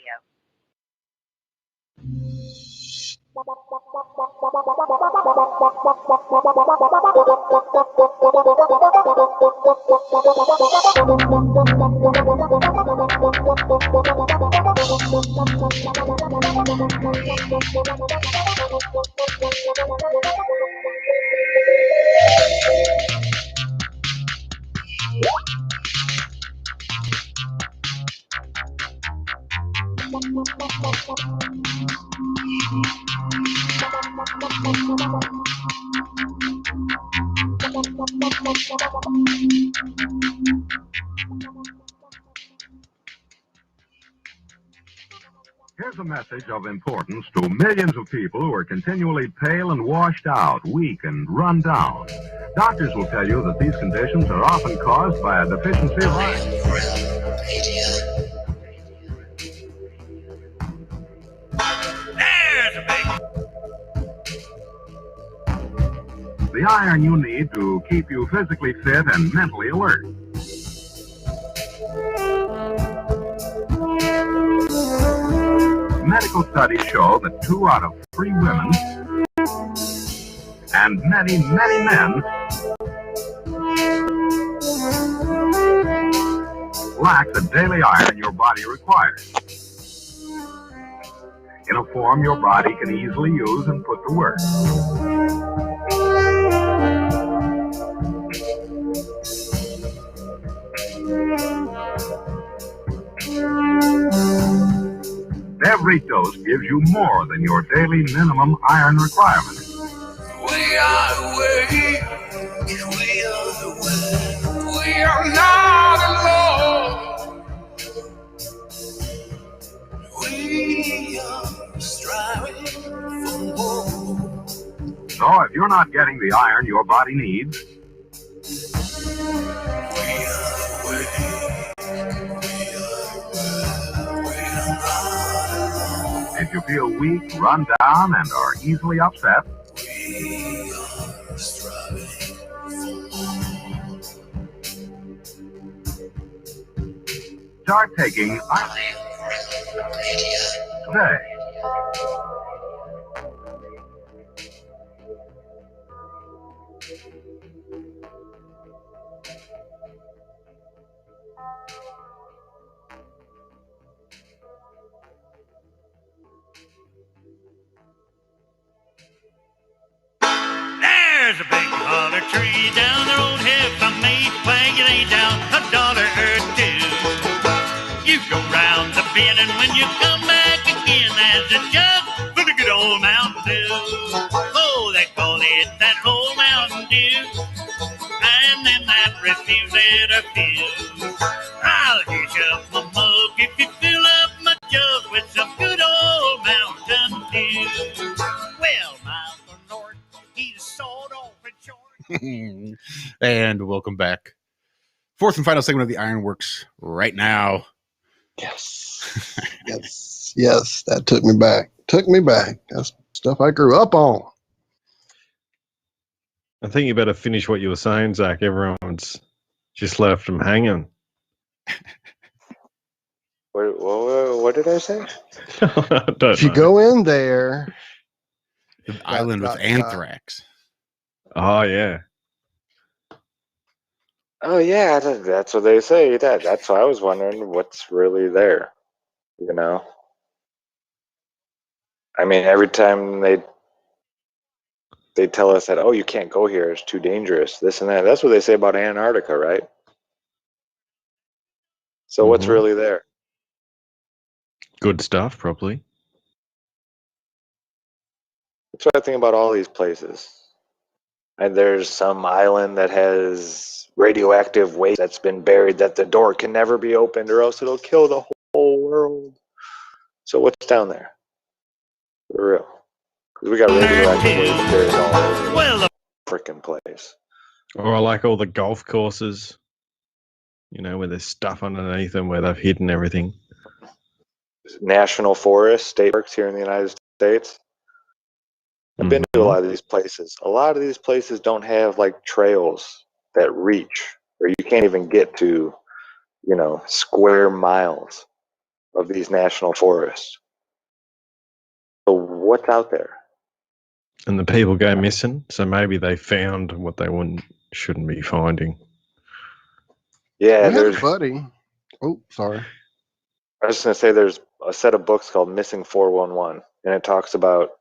Here's a message of importance to millions of people who are continually pale and washed out, weak and run down. Doctors will tell you that these conditions are often caused by a deficiency of iron. The iron you need to keep you physically fit and mentally alert. Medical studies show that 2 out of 3 women and many, many men lack the daily iron your body requires, in a form your body can easily use and put to work. Every dose gives you more than your daily minimum iron requirement. We are awake. We are awake. We are not alone. We are striving for more. So if you're not getting the iron your body needs, if you feel weak, run down, and are easily upset, start taking iron today. There's a big holler tree down the road here from me, where you lay down $1 or 2. You go round the bend, and when you come back again, there's a jug for the good old Mountain Dew. Oh, they call it that old Mountain Dew, and them that refuse it are few. I'll hitch up my mug if you fill up my jug with some good old Mountain Dew. Well, Miles North, he's sawed off and short. And welcome back. Fourth and final segment of the Ironworks right now. Yes. Yes, that took me back. That's stuff I grew up on. I think you better finish what you were saying, Zach. Everyone's just left them hanging. What did I say? If you go in there, the island with anthrax. Oh yeah. Oh yeah, that's what they say. That's why I was wondering what's really there. You know, I mean, every time they tell us that, oh, you can't go here, it's too dangerous, this and that. That's what they say about Antarctica, right? So what's really there? Good stuff, probably. That's what I think about all these places. And there's some island that has radioactive waste that's been buried that the door can never be opened or else it'll kill the whole world. So what's down there? For real. Because we got radioactive waste buried all over the freaking place. Or I like all the golf courses. You know, where there's stuff underneath them, where they've hidden everything. National forests, state parks here in the United States. I've been to a lot of these places. A lot of these places don't have like trails that reach, or you can't even get to, you know, square miles of these national forests. So what's out there? And the people go missing, so maybe they found what they shouldn't be finding. Yeah, We had there's. a buddy. Oh, sorry. I was just gonna say there's a set of books called Missing 411, and it talks about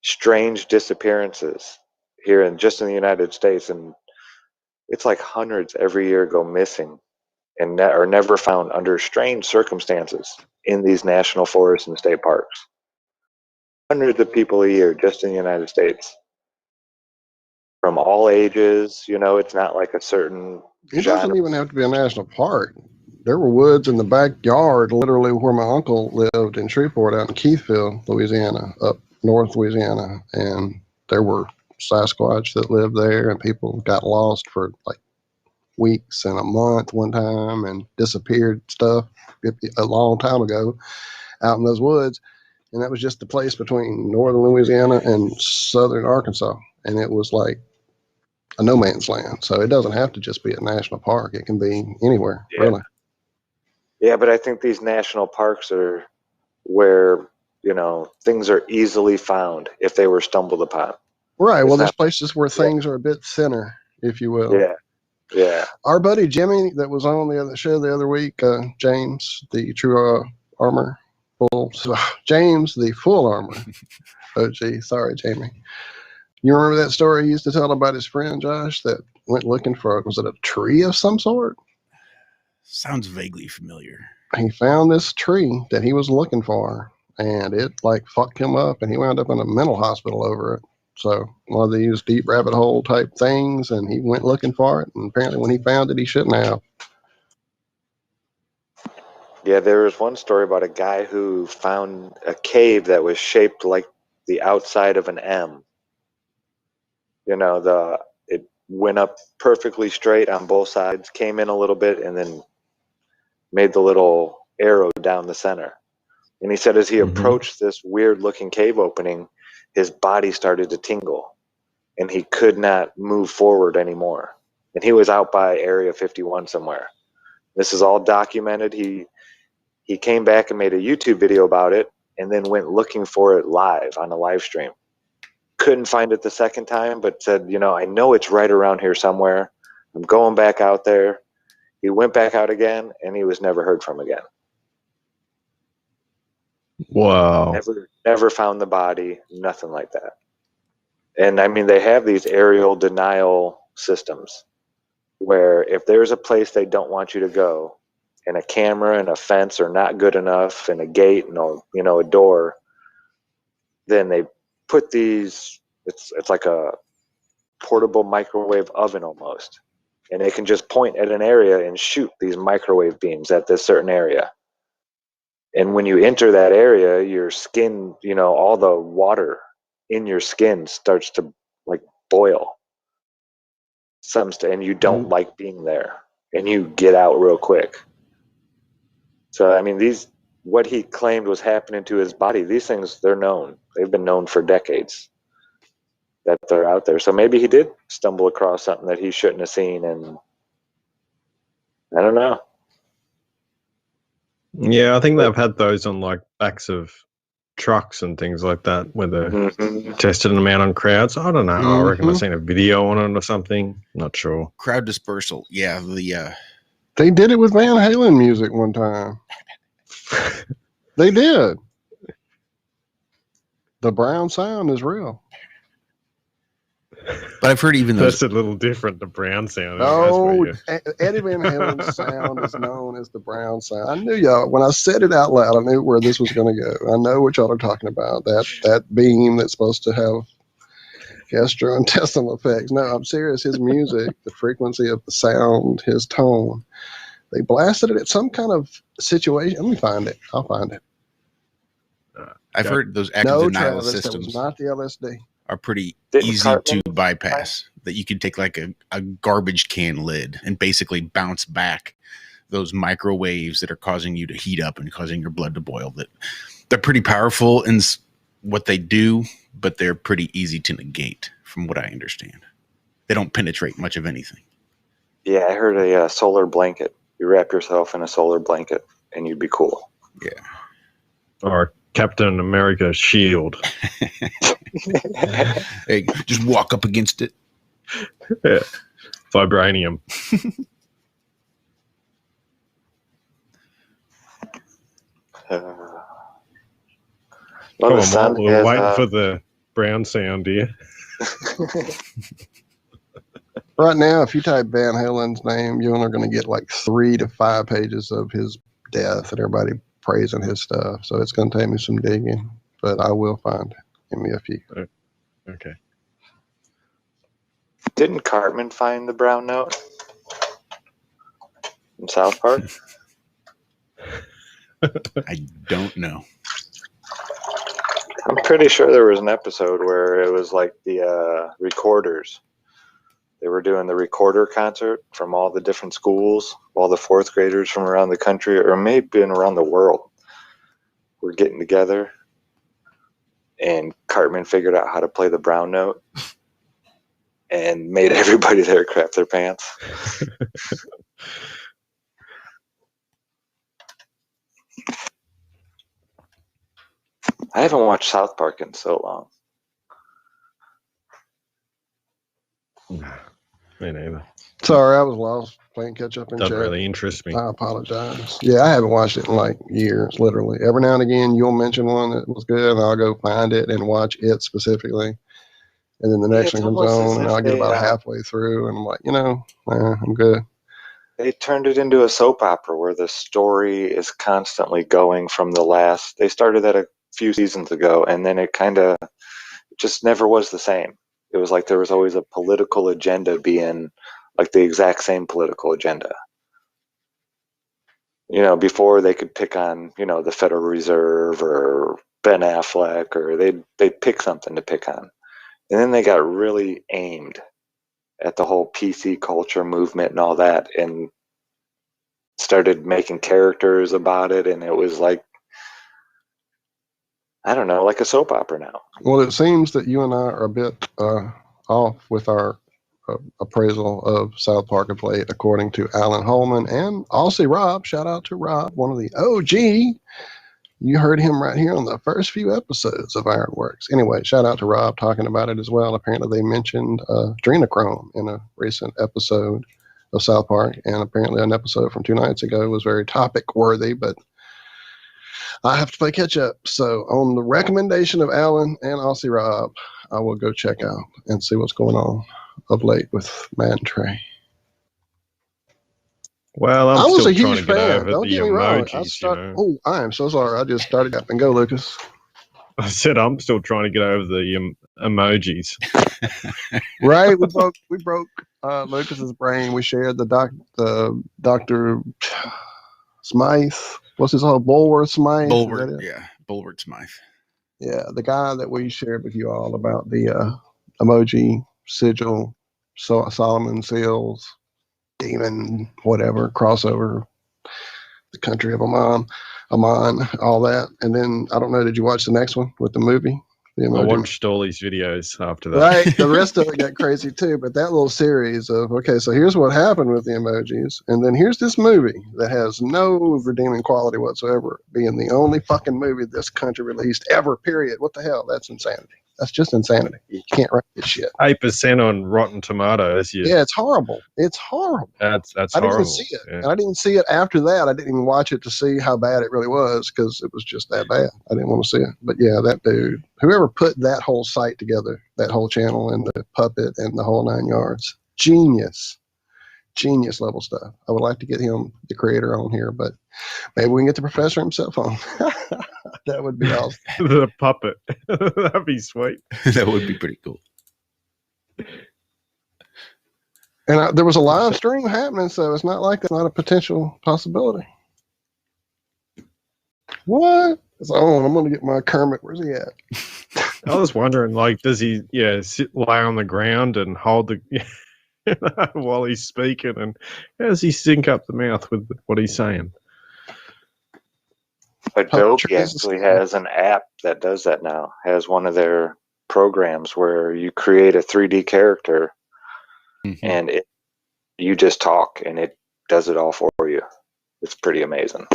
strange disappearances here in just in the United States, and it's like hundreds every year go missing and are never found under strange circumstances in these national forests and state parks. Hundreds of people a year just in the United States, from all ages. You know, it's not like a certain. It doesn't even have to be a national park. There were woods in the backyard, literally where my uncle lived in Shreveport, out in Keithville, Louisiana, up north Louisiana, and there were Sasquatch that lived there, and people got lost for like weeks and a month one time, and disappeared stuff a long time ago out in those woods, and that was just the place between northern Louisiana and southern Arkansas, and it was like a no man's land. So it doesn't have to just be a national park; it can be anywhere, really. Yeah, but I think these national parks are where, you know, things are easily found if they were stumbled upon. Right. Well, It's there's not- places where things are a bit thinner, if you will. Yeah. Yeah. Our buddy Jimmy that was on the other show the other week, James, the True Armor, James, the Full Armor. Oh, gee. Sorry, Jamie. You remember that story he used to tell about his friend Josh that went looking for, was it a tree of some sort? Sounds vaguely familiar. He found this tree that he was looking for, and it like fucked him up, and he wound up in a mental hospital over it. So one of these deep rabbit hole type things, and he went looking for it, and apparently when he found it, he shouldn't have. Yeah, there was one story about a guy who found a cave that was shaped like the outside of an M. You know, it went up perfectly straight on both sides, came in a little bit, and then made the little arrow down the center. And he said as he approached this weird looking cave opening, his body started to tingle and he could not move forward anymore. And he was out by Area 51 somewhere. This is all documented. He came back and made a YouTube video about it, and then went looking for it live on a live stream. Couldn't find it the second time, but said, you know, I know it's right around here somewhere. I'm going back out there. He went back out again, and he was never heard from again. Wow. Never found the body, nothing like that. And I mean, they have these aerial denial systems where if there's a place they don't want you to go, and a camera and a fence are not good enough, and a gate and a door, then they put these. It's like a portable microwave oven almost, and they can just point at an area and shoot these microwave beams at this certain area. And when you enter that area, your skin, all the water in your skin starts to like boil. And you don't like being there, and you get out real quick. So, I mean, what he claimed was happening to his body, these things, they're known. They've been known for decades that they're out there. So maybe he did stumble across something that he shouldn't have seen, and I don't know. Yeah, I think they've had those on like backs of trucks and things like that where they're testing them out on crowds. I don't know. I reckon I've seen a video on it or something. Not sure. Crowd dispersal. Yeah, They did it with Van Halen music one time. They did. The brown sound is real. But I've heard even those. That's a little different, the brown sound. No, Eddie Van Halen's sound is known as the brown sound. I knew y'all, when I said it out loud, I knew where this was going to go. I know what y'all are talking about. That beam that's supposed to have gastrointestinal effects. No, I'm serious. His music, the frequency of the sound, his tone, they blasted it at some kind of situation. Let me find it. I'll find it. I've heard those active denial systems. That was not the LSD. Are pretty easy to bypass. that you could take like a garbage can lid and basically bounce back those microwaves that are causing you to heat up and causing your blood to boil. That they're pretty powerful in what they do, but they're pretty easy to negate from what I understand. They don't penetrate much of anything. Yeah, I heard a solar blanket. You wrap yourself in a solar blanket and you'd be cool. Yeah. Or Captain America shield. Hey, just walk up against it. Yeah. Vibranium. Well, the sun we're is, waiting for the brown sound here. Right now, if you type Van Halen's name, you're only going to get like 3 to 5 pages of his death and everybody praising his stuff. So it's going to take me some digging, but I will find it. Give me a few. Okay. Didn't Cartman find the brown note in South Park? I don't know. I'm pretty sure there was an episode where it was like the recorders. They were doing the recorder concert from all the different schools, all the fourth graders from around the country, or maybe been around the world, were getting together. And Cartman figured out how to play the brown note and made everybody there crap their pants. I haven't watched South Park in so long. Me neither. Sorry, I was lost playing catch up in Doesn't chat. really interest me. I apologize. Yeah, I haven't watched it in like years, literally. Every now and again, you'll mention one that was good, and I'll go find it and watch it specifically. And then the next one comes on, and I'll get about halfway through, and I'm like, I'm good. They turned it into a soap opera where the story is constantly going from the last. They started that a few seasons ago, and then it kind of just never was the same. It was like there was always a political agenda being like the exact same political agenda. Before they could pick on, the Federal Reserve or Ben Affleck, or they'd pick something to pick on. And then they got really aimed at the whole PC culture movement and all that, and started making characters about it, and it was like, I don't know, like a soap opera now. Well, it seems that you and I are a bit off with our appraisal of South Park of late, according to Alan Holman and Aussie Rob. Shout out to Rob, one of the OG. You heard him right here on the first few episodes of Ironworx. Anyway, shout out to Rob talking about it as well. Apparently they mentioned adrenochrome in a recent episode of South Park, and apparently an episode from 2 nights ago was very topic worthy, but I have to play catch up. So on the recommendation of Alan and Aussie Rob, I will go check out and see what's going on of late with Matt and Trey. Well, I I'm was still a trying huge to get fan. over Don't the get me wrong. emojis, Oh, I am so sorry. I just started up and go, Lucas. I said I'm still trying to get over the emojis. Right? We broke Lucas's brain. We shared the Dr. Smythe. What's his whole Bulwer Smythe? Bulwer Smythe. Yeah, the guy that we shared with you all about the emoji sigil, Solomon Seals, demon, whatever, crossover, the country of Amon, all that. And then, I don't know, did you watch the next one with the movie? The I watched all these videos after that. Right. The rest of it got crazy too. But that little series of, okay, so here's what happened with the emojis. And then here's this movie that has no redeeming quality whatsoever, being the only fucking movie this country released ever, period. What the hell? That's insanity. That's just insanity. You can't write this shit. 8% on Rotten Tomatoes. Yeah, it's horrible. It's horrible. That's I didn't horrible. even see it. Yeah. And I didn't see it after that. I didn't even watch it to see how bad it really was, because it was just that bad. I didn't want to see it. But yeah, that dude, whoever put that whole site together, that whole channel and the puppet and the whole 9 yards, genius level stuff. I would like to get him, the creator, on here, but maybe we can get the professor himself on. That would be awesome. The puppet. That'd be sweet. That would be pretty cool. And there was a live stream happening, so it's not like that's not a potential possibility. What? It's on. I'm going to get my Kermit. Where's he at? I was wondering, like, does he, lay on the ground and hold the while he's speaking, and how does he sync up the mouth with what he's saying? Adobe actually has an app that does that now. Has one of their programs where you create a 3D character, and you just talk, and it does it all for you. It's pretty amazing.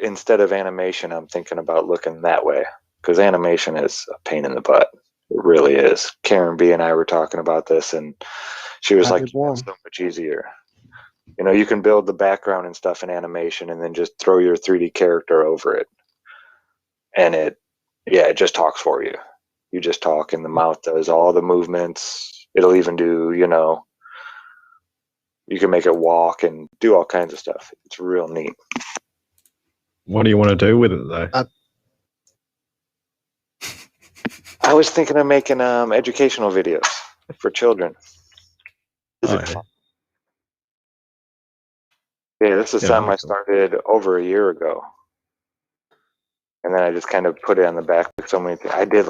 Instead of animation, I'm thinking about looking that way, because animation is a pain in the butt. It really is. Karen B and I were talking about this, and she was like, "It's so much easier. You know, you can build the background and stuff in animation, and then just throw your 3D character over it, and it just talks for you. You just talk, and the mouth does all the movements. It'll even do, you can make it walk and do all kinds of stuff. It's real neat." What do you want to do with it, though? I was thinking of making educational videos for children. Oh, yeah, this is Yeah, something I that'd be cool. started over a year ago. And then I just kind of put it on the back with so many things. I did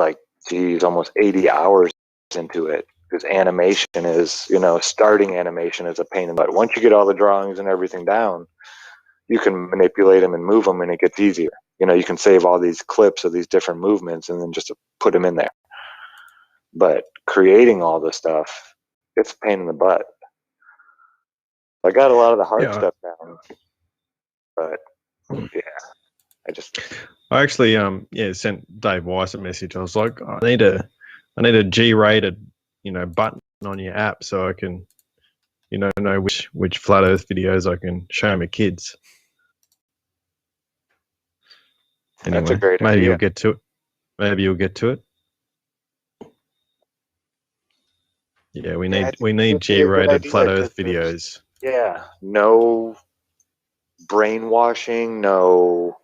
almost 80 hours into it, because animation is, starting animation is a pain in the butt. Once you get all the drawings and everything down, you can manipulate them and move them, and it gets easier. You can save all these clips of these different movements and then just put them in there. But creating all this stuff, it's a pain in the butt. I got a lot of the hard stuff down, but I actually sent Dave Weiss a message. I was like, I need a G-rated button on your app so I can know which flat Earth videos I can show my kids. Anyway, That's a great maybe idea. you'll get to it. Maybe you'll get to it. Yeah, we need it'd be a good G-rated idea, flat 'cause Earth videos. no brainwashing, no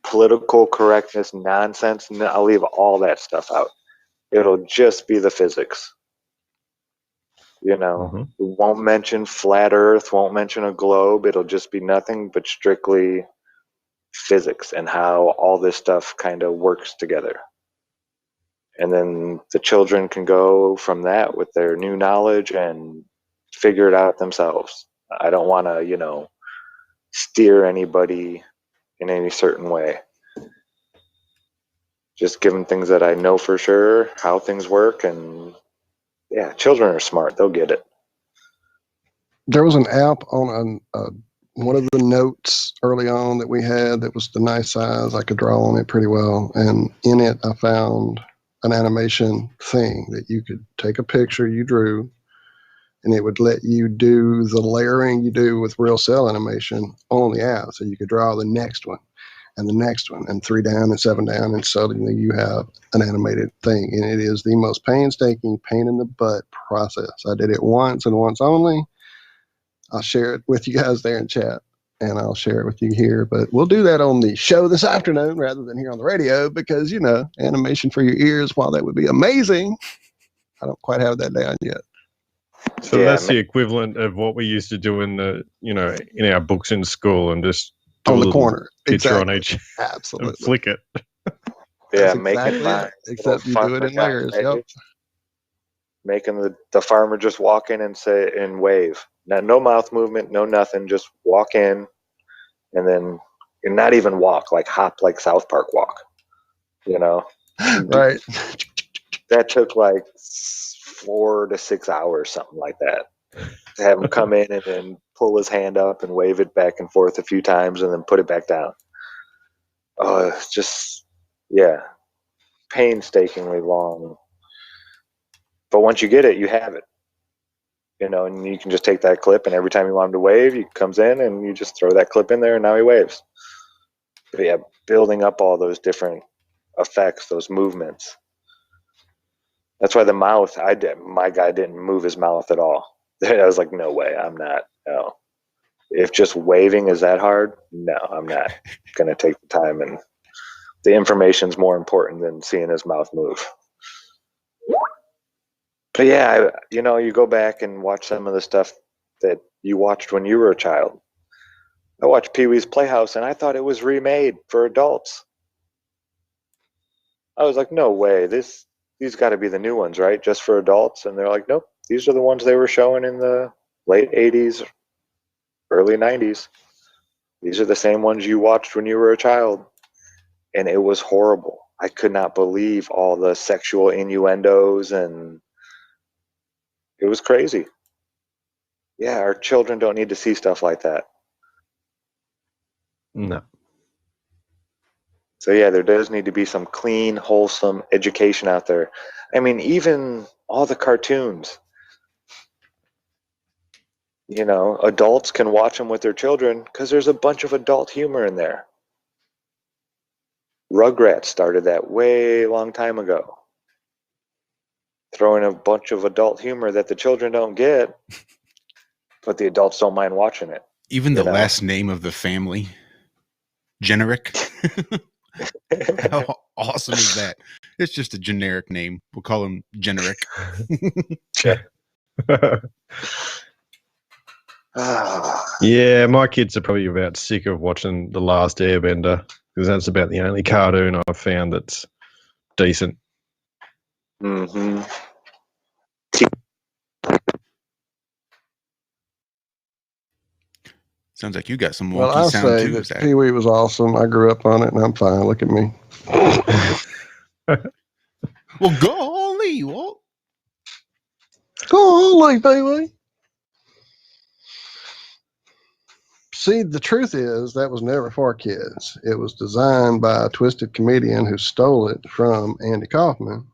political correctness nonsense. I'll leave all that stuff out. It'll just be the physics. We won't mention flat Earth, won't mention a globe. It'll just be nothing but strictly physics and how all this stuff kind of works together. And then the children can go from that with their new knowledge and figure it out themselves. I don't want to, steer anybody in any certain way. Just give them things that I know for sure, how things work, and children are smart. They'll get it. There was an app on one of the notes early on that we had that was the nice size. I could draw on it pretty well. And in it, I found an animation thing that you could take a picture you drew, and it would let you do the layering you do with real cell animation on the app. So you could draw the next one and the next one, and 3 down and 7 down, and suddenly you have an animated thing. And it is the most painstaking, pain in the butt process. I did it once and once only. I'll share it with you guys there in chat, and I'll share it with you here. But we'll do that on the show this afternoon rather than here on the radio, because, animation for your ears, while that would be amazing, I don't quite have that down yet. So that's the equivalent of what we used to do in in our books in school, and just do On a the little corner. picture on Exactly. each, Absolutely. and flick it. Yeah, That's exactly it. Except you do it in layers. Yep. Making the farmer just walk in and say and wave. No mouth movement, no nothing. Just walk in, and then not even walk, like hop, like South Park walk. Right. That took like 4 to 6 hours, something like that, to have him come in and then pull his hand up and wave it back and forth a few times and then put it back down. Painstakingly long. But once you get it, you have it. And you can just take that clip, and every time you want him to wave, he comes in and you just throw that clip in there, and now he waves. But building up all those different effects, those movements. That's why the mouth, my guy didn't move his mouth at all. I was like, no way, I'm not. No. If just waving is that hard, no, I'm not going to take the time. And the information's more important than seeing his mouth move. But you go back and watch some of the stuff that you watched when you were a child. I watched Pee-wee's Playhouse, and I thought it was remade for adults. I was like, no way. These got to be the new ones, right? Just for adults. And they're like, nope. These are the ones they were showing in the late 80s, early 90s. These are the same ones you watched when you were a child. And it was horrible. I could not believe all the sexual innuendos, and it was crazy. Yeah, our children don't need to see stuff like that. No. So yeah, there does need to be some clean, wholesome education out there. I mean, even all the cartoons. You know, adults can watch them with their children because there's a bunch of adult humor in there. Rugrats started that way long time ago. Throwing a bunch of adult humor that the children don't get, but the adults don't mind watching it. Even the last name of the family, generic. How awesome is that? It's just a generic name. We'll call him generic. Yeah, my kids are probably about sick of watching The Last Airbender because that's about the only cartoon I've found that's decent. Mm-hmm. Sounds like you got some wonky Well, I'll sound say too, that Zach. Pee-wee was awesome. I grew up on it, and I'm fine. Look at me. Well, golly, Walt. Golly, Pee-wee. See, the truth is that was never for kids. It was designed by a twisted comedian who stole it from Andy Kaufman,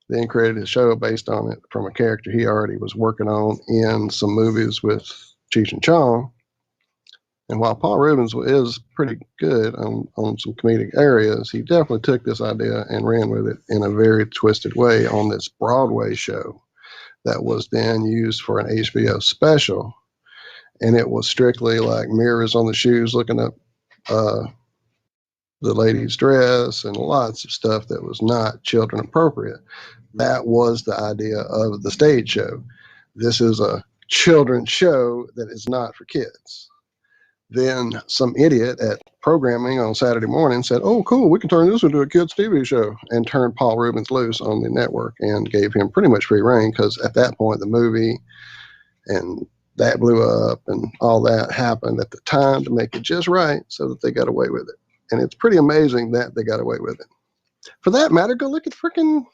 then created a show based on it from a character he already was working on in some movies with Cheech and Chong. And while Paul Reubens is pretty good on some comedic areas, he definitely took this idea and ran with it in a very twisted way on this Broadway show that was then used for an HBO special. And it was strictly like mirrors on the shoes looking up the lady's dress and lots of stuff that was not children appropriate. That was the idea of the stage show. This is a children's show that is not for kids. Then some idiot at programming on Saturday morning said, oh, cool, we can turn this into a kids' TV show, and turned Paul Reubens loose on the network and gave him pretty much free reign because at that point the movie and that blew up and all that happened at the time to make it just right so that they got away with it. And it's pretty amazing that they got away with it. For that matter, go look at freaking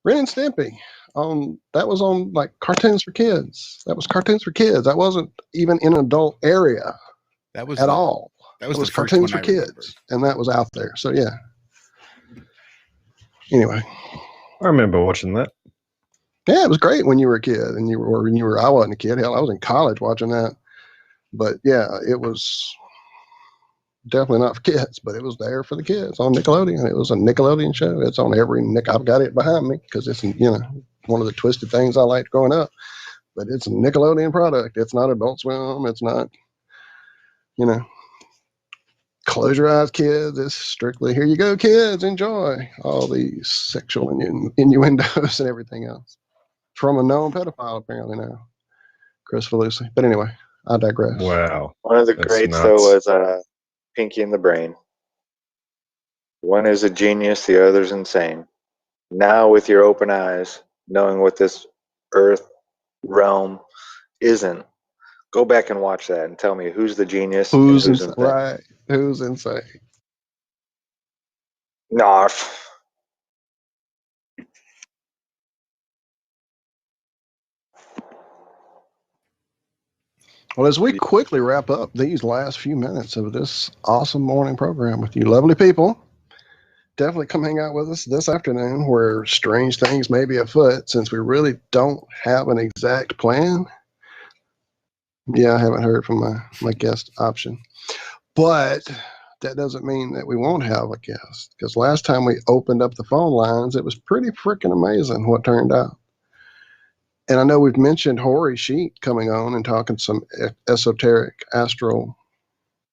Ren and Stimpy. That was on like Cartoons for Kids. That was Cartoons for Kids. That wasn't even in an adult area that was at all. That was it was the first Cartoons one for I Kids, remember. and that was out there. So yeah. Anyway, I remember watching that. Yeah, it was great when you were a kid, and I wasn't a kid. Hell, I was in college watching that. But yeah, it was definitely not for kids, but it was there for the kids on Nickelodeon. It was a Nickelodeon show. It's on every Nick. I've got it behind me because it's one of the twisted things I liked growing up. But it's a Nickelodeon product. It's not Adult Swim. It's not close your eyes, kids. It's strictly here you go, kids. Enjoy all these sexual innuendos and everything else from a known pedophile apparently now, Chris Falusi. But anyway, I digress. Wow. One of the That's greats, nuts. though, was Pinky and the Brain. One is a genius, the other's insane. Now, with your open eyes, knowing what this Earth realm isn't, go back and watch that and tell me who's the genius Who's and who's insane? insane. Right? Who's insane? Narf. Well, as we quickly wrap up these last few minutes of this awesome morning program with you lovely people, definitely come hang out with us this afternoon where strange things may be afoot since we really don't have an exact plan. Yeah, I haven't heard from my guest option. But that doesn't mean that we won't have a guest because last time we opened up the phone lines, it was pretty freaking amazing what turned out. And I know we've mentioned Hori Sheet coming on and talking some esoteric astral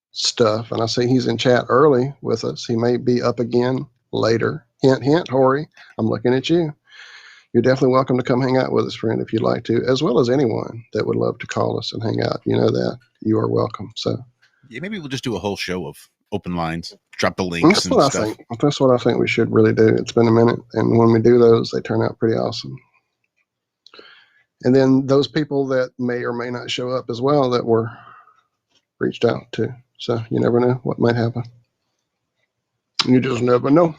stuff. And I see he's in chat early with us. He may be up again later. Hint, hint, Hori. I'm looking at you. you're definitely welcome to come hang out with us, friend, if you'd like to, as well as anyone that would love to call us and hang out. You know that. You are welcome. So yeah, maybe we'll just do a whole show of open lines. Drop the links that's and what stuff. I think. That's what I think we should really do. It's been a minute, and when we do those, they turn out pretty awesome. And then those people that may or may not show up as well that were reached out to. So you never know what might happen. You just never know.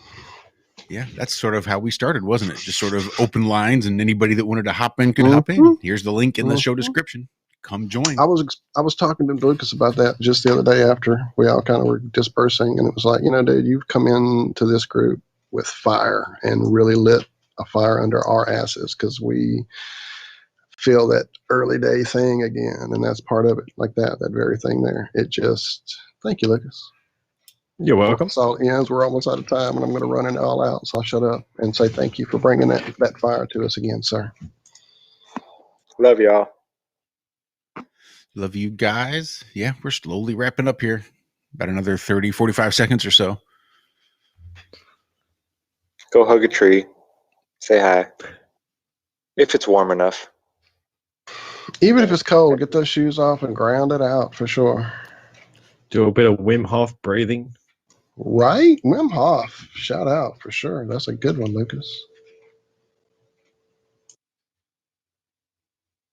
Yeah, that's sort of how we started, wasn't it? Just sort of open lines, and anybody that wanted to hop in could hop in. Here's the link in the show description. Come join. I was talking to Lucas about that just the other day after we all kind of were dispersing, and it was like, dude, you've come into this group with fire and really lit a fire under our asses because we feel that early day thing again, and that's part of it. Like that very thing there. It just, thank you, Lucas. You're welcome. So, we're almost out of time, and I'm going to run it all out. So I'll shut up and say thank you for bringing that fire to us again, sir. Love y'all. Love you guys. Yeah, we're slowly wrapping up here. About another 30, 45 seconds or so. Go hug a tree. Say hi. If it's warm enough. Even if it's cold, get those shoes off and ground it out for sure. Do a bit of Wim Hof breathing. Right? Wim Hof. Shout out for sure. That's a good one, Lucas.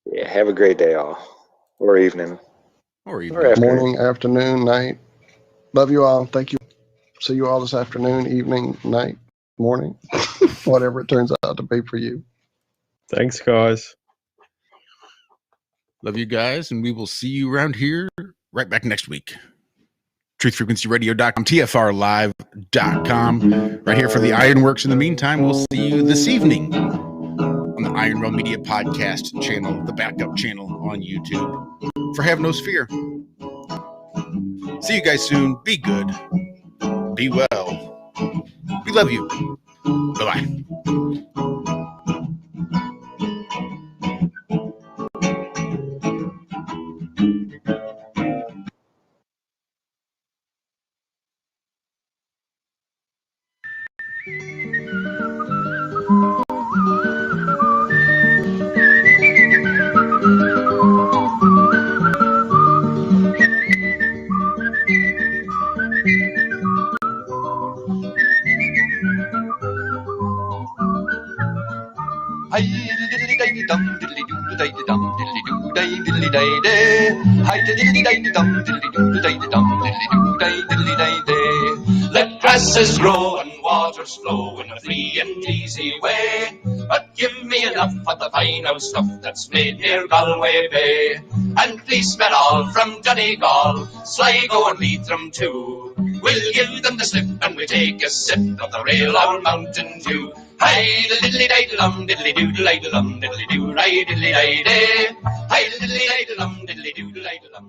Yeah, have a great day, all. Or evening. Or morning, afternoon, night. Love you all. Thank you. See you all this afternoon, evening, night, morning, whatever it turns out to be for you. Thanks, guys. Love you guys, and we will see you around here right back next week. TruthFrequencyRadio.com, TFRLive.com. Right here for the Ironworx. In the meantime, we'll see you this evening on the Iron Realm Media Podcast channel, the backup channel on YouTube for Have No Fear. See you guys soon. Be good. Be well. We love you. Bye-bye. Hi diddly day dum diddly doo day dum diddly doo day diddly day day. Hi diddly day dum diddly doo day dum diddly doo day diddly day day. Let grasses grow and waters flow in a free and easy way. But give me enough of the fine old stuff that's made near Galway Bay. And policemen all from Donegal, Sligo and Leitrim too. We'll give them the slip and we'll take a sip of the real old Mountain Dew. Hi diddly day dum diddly doo diddly dum diddly doo diddly day day. Hi diddly day dum diddly doo diddly dum.